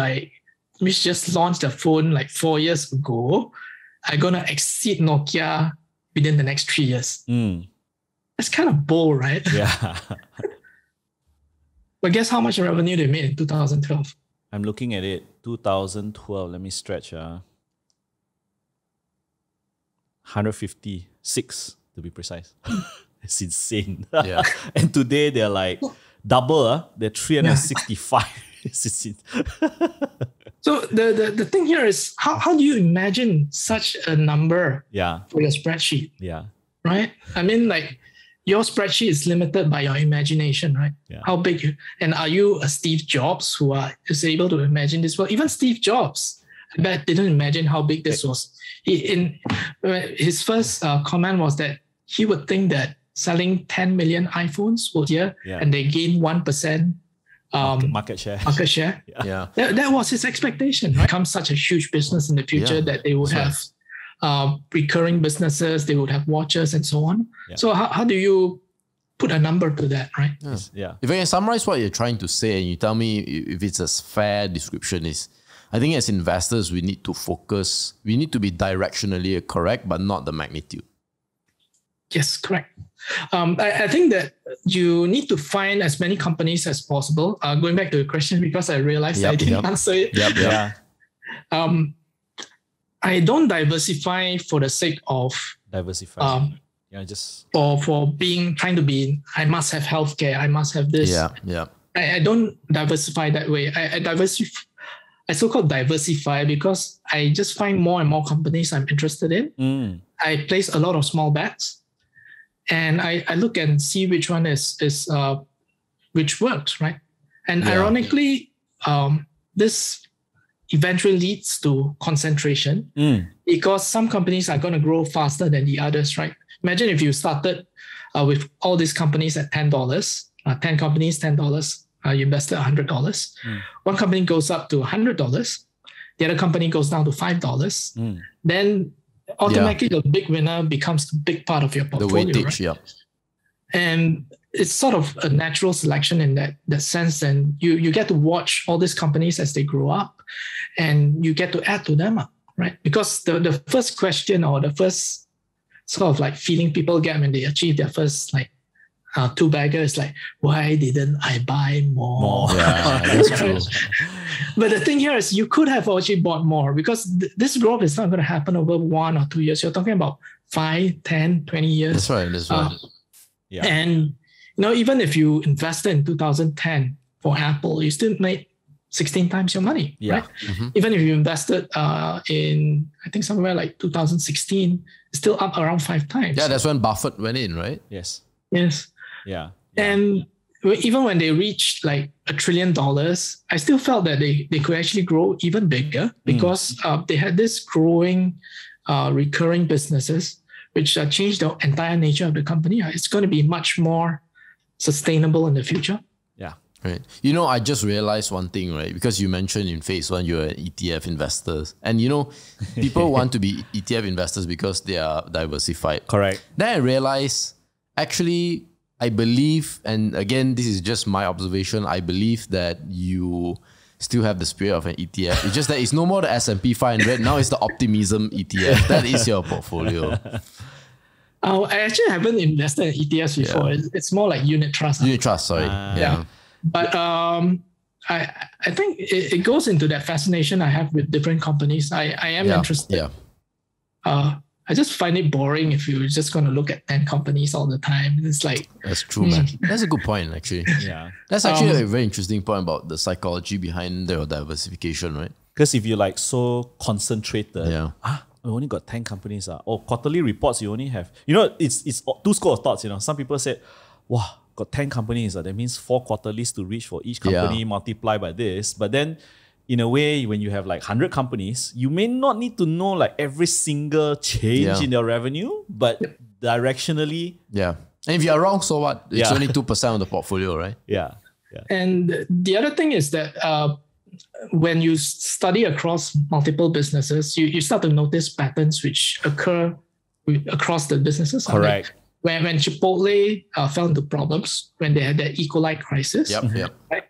launched a phone like 4 years ago, are gonna exceed Nokia within the next 3 years. That's kind of bold, right? Yeah. But guess how much revenue they made in 2012? I'm looking at it. 2012. Let me stretch. 156 to be precise. It's insane. Yeah. And today they're like double. They're 365. It's insane. So the thing here is how do you imagine such a number for your spreadsheet? Yeah. Right? I mean, like your spreadsheet is limited by your imagination, right? Yeah. How big and are you a Steve Jobs who is able to imagine this? Well, even Steve Jobs, I bet didn't imagine how big this was. His first comment was that he would think that selling 10 million iPhones a year and they gain 1% market share. Yeah. That was his expectation, right? Become such a huge business in the future that they would have recurring businesses, they would have watches and so on. Yeah. So how do you put a number to that, right? Yeah. If I can summarize what you're trying to say and you tell me if it's a fair description is, I think as investors, we need to focus, we need to be directionally correct, but not the magnitude. Yes, correct. I think that you need to find as many companies as possible. Going back to the question, because I realized I didn't answer it. I don't diversify for the sake of diversify. Just for trying to be. I must have healthcare. I must have this. I don't diversify that way. I diversify. I so-called diversify because I just find more and more companies I'm interested in. I place a lot of small bets, and I look and see which one is which works, right? And ironically, this eventually leads to concentration because some companies are going to grow faster than the others, right? Imagine if you started with all these companies at $10, 10 companies, $10, you invested $100. One company goes up to $100, the other company goes down to $5. Then automatically the big winner becomes a big part of your portfolio, the weightage, right? And it's sort of a natural selection in that sense. And you get to watch all these companies as they grow up and you get to add to them, right? Because the first question or the first sort of like feeling people get when they achieve their first like two-bagger is like, why didn't I buy more? Yeah, that's true. But the thing here is you could have actually bought more because this growth is not going to happen over 1 or 2 years. You're talking about 5, 10, 20 years. That's right. And even if you invested in 2010 for Apple, you still made 16 times your money, right? Even if you invested in, I think somewhere like 2016, it's still up around 5 times. Yeah, that's when Buffett went in, right? Yes. Yeah. And even when they reached like $1 trillion, I still felt that they could actually grow even bigger because they had this growing recurring businesses, which changed the entire nature of the company. It's going to be much more sustainable in the future. Yeah. Right. I just realized one thing, right? Because you mentioned in phase 1, you're an ETF investor. And people want to be ETF investors because they are diversified. Correct. Then I realized, actually, I believe, and again, this is just my observation, I believe that you still have the spirit of an ETF. It's just that it's no more the S&P 500. Now it's the Optimism ETF. That is your portfolio. I actually haven't invested in ETFs before. It's more like unit trust. Unit trust, sorry. But I think it goes into that fascination I have with different companies. I am interested. Yeah. I just find it boring if you're just going to look at 10 companies all the time. It's like... That's true, man. That's a good point, actually. Yeah. That's actually a very interesting point about the psychology behind their diversification, right? Because if you're like so concentrated, we only got 10 companies. Or quarterly reports, you only have... You know, it's two schools of thoughts. You know, some people said, wow, got 10 companies. That means 4 quarterlies to reach for each company, multiply by this. But then, in a way, when you have like 100 companies, you may not need to know like every single change in their revenue, but directionally... Yeah. And if you're wrong, so what? It's only 2% of the portfolio, right? Yeah. And the other thing is that when you study across multiple businesses, you start to notice patterns which occur across the businesses. Correct. Like when Chipotle fell into problems, when they had the E. coli crisis. Right?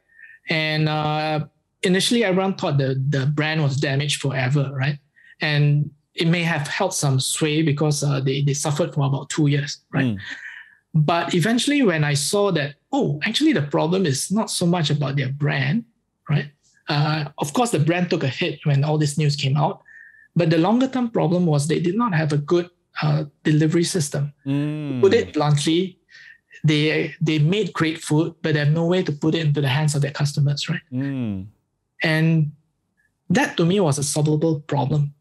And initially, everyone thought the brand was damaged forever, right? And it may have held some sway because they suffered for about 2 years, right? But eventually, when I saw that, actually the problem is not so much about their brand, right? Of course, the brand took a hit when all this news came out, but the longer term problem was they did not have a good delivery system. Put it bluntly, they made great food, but they have no way to put it into the hands of their customers, right? And that to me was a solvable problem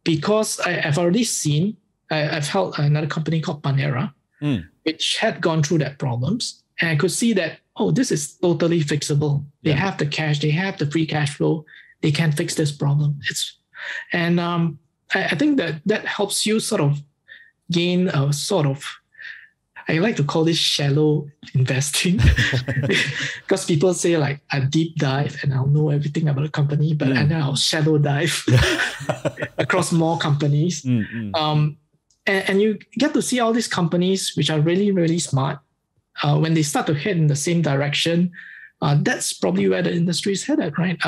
because I've already seen, I've held another company called Panera, which had gone through that problems. And I could see that, this is totally fixable. They have the cash, they have the free cash flow, they can fix this problem. I think that helps you sort of gain a sort of, I like to call this shallow investing because people say like I deep dive and I'll know everything about a company, but and then I'll shallow dive across more companies. And you get to see all these companies which are really, really smart. When they start to head in the same direction, that's probably where the industry is headed, right?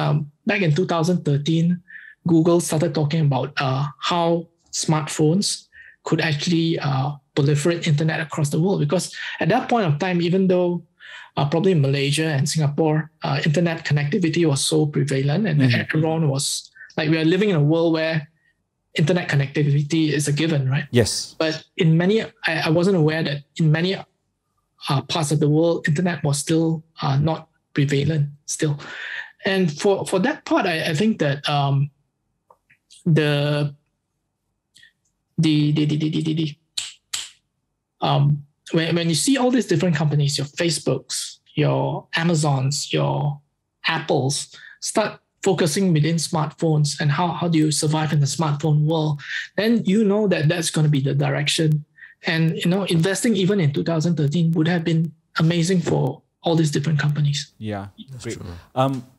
Back in 2013, Google started talking about how smartphones could actually proliferate internet across the world. Because at that point of time, even though probably in Malaysia and Singapore, internet connectivity was so prevalent and everyone was like, we are living in a world where internet connectivity is a given, right? Yes. But in many, I wasn't aware that in many parts of the world, internet was still not prevalent still. And for that part, I think that when you see all these different companies, your Facebooks, your Amazons, your Apples, start focusing within smartphones and how do you survive in the smartphone world, then you know that that's going to be the direction. And investing even in 2013 would have been amazing for all these different companies. Yeah, great.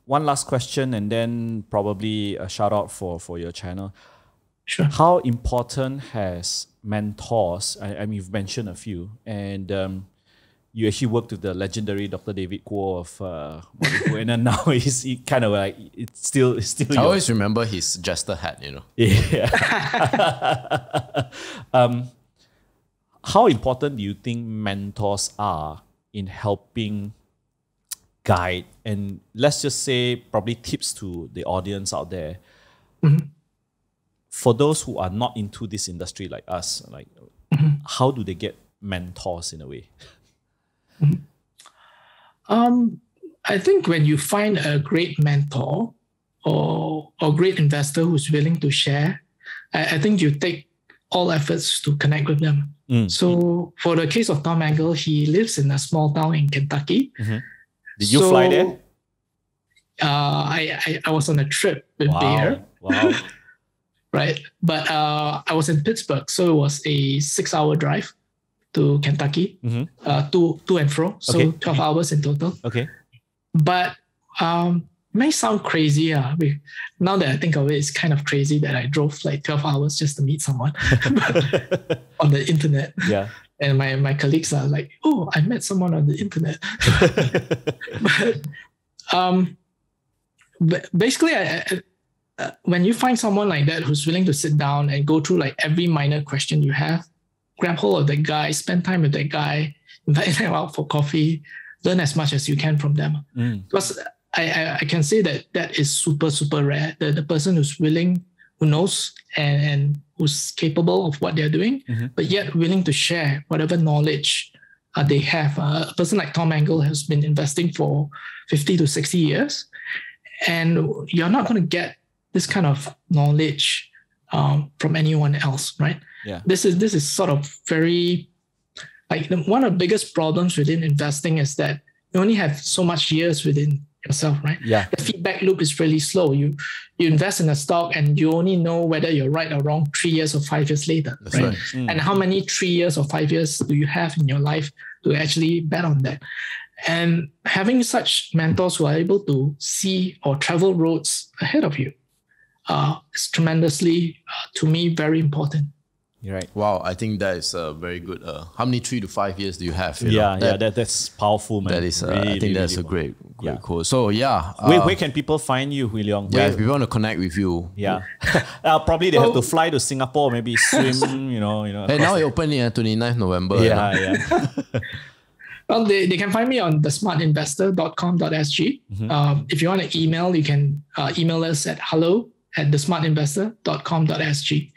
One last question and then probably a shout out for your channel. Sure. How important has mentors, I mean, you've mentioned a few, and you actually worked with the legendary Dr. David Kuo of and then now he's kind of like, it's still. I always remember his jester hat, Yeah. How important do you think mentors are in helping guide, and let's just say probably tips to the audience out there, for those who are not into this industry like us, like how do they get mentors in a way? I think when you find a great mentor or great investor who's willing to share, I think you take all efforts to connect with them. So for the case of Tom Angle, he lives in a small town in Kentucky. Did you fly there? I was on a trip with Bayer. Wow. Right. But I was in Pittsburgh, so it was a 6-hour drive to Kentucky, to and fro. So 12 hours in total. Okay. But may sound crazy. Now that I think of it, it's kind of crazy that I drove like 12 hours just to meet someone on the internet. Yeah. And my colleagues are like, I met someone on the internet. But basically, when you find someone like that who's willing to sit down and go through like every minor question you have, grab hold of that guy, spend time with that guy, invite them out for coffee, learn as much as you can from them. Because I can say that is super, super rare. The person who's willing, who knows and who's capable of what they're doing, but yet willing to share whatever knowledge they have. A person like Tom Angle has been investing for 50 to 60 years, and you're not going to get this kind of knowledge from anyone else, right? Yeah. This is sort of very, like, one of the biggest problems within investing is that you only have so much years within yourself, right? Yeah. The feedback loop is really slow. You invest in a stock and you only know whether you're right or wrong 3 years or 5 years later. That's right? right. And how many 3 years or 5 years do you have in your life to actually bet on that? And having such mentors who are able to see or travel roads ahead of you is tremendously, to me, very important. You're right. Wow, I think that is a very good. How many 3 to 5 years do you have? You Yeah, know? that's powerful, man. That is, Really, I think that's a really great quote. So yeah, where can people find you, Hui Leong? yeah, if you want to connect with you, Yeah. Probably they have to fly to Singapore, maybe swim, you know. Hey, now it open 29th November. Yeah, yeah. Well, they can find me on thesmartinvestor.com.sg. If you want to email, you can email us at hello@thesmartinvestor.com.sg.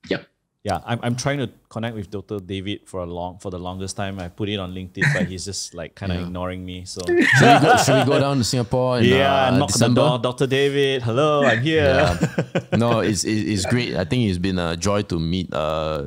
Yep. Yeah, I'm trying to connect with Dr. David for the longest time. I put it on LinkedIn, but he's just like kind of ignoring me. So Should we go down to Singapore in knock December? on the door, Dr. David. Hello, I'm here. Yeah. No, it's great. I think it's been a joy to meet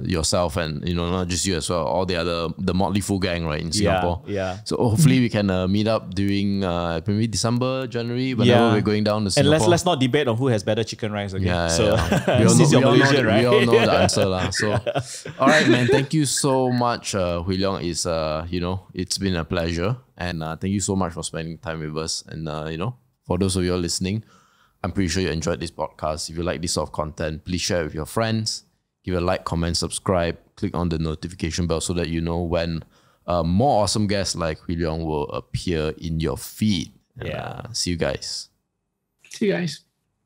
yourself and not just you as well, all the Motley Fool gang, right, in Singapore. Yeah. So hopefully we can meet up during maybe December, January, whenever we're going down to Singapore. And let's not debate on who has better chicken rice. Okay. Yeah, So We all since know, you're Malaysian, right? We all know the answer, lah. So, all right, man. Thank you so much, Hui Leong. It's been a pleasure, and thank you so much for spending time with us. And for those of you all listening, I'm pretty sure you enjoyed this podcast. If you like this sort of content, please share it with your friends. Give a like, comment, subscribe. Click on the notification bell so that you know when more awesome guests like Hui Leong will appear in your feed. And, Yeah. see you guys. See you guys.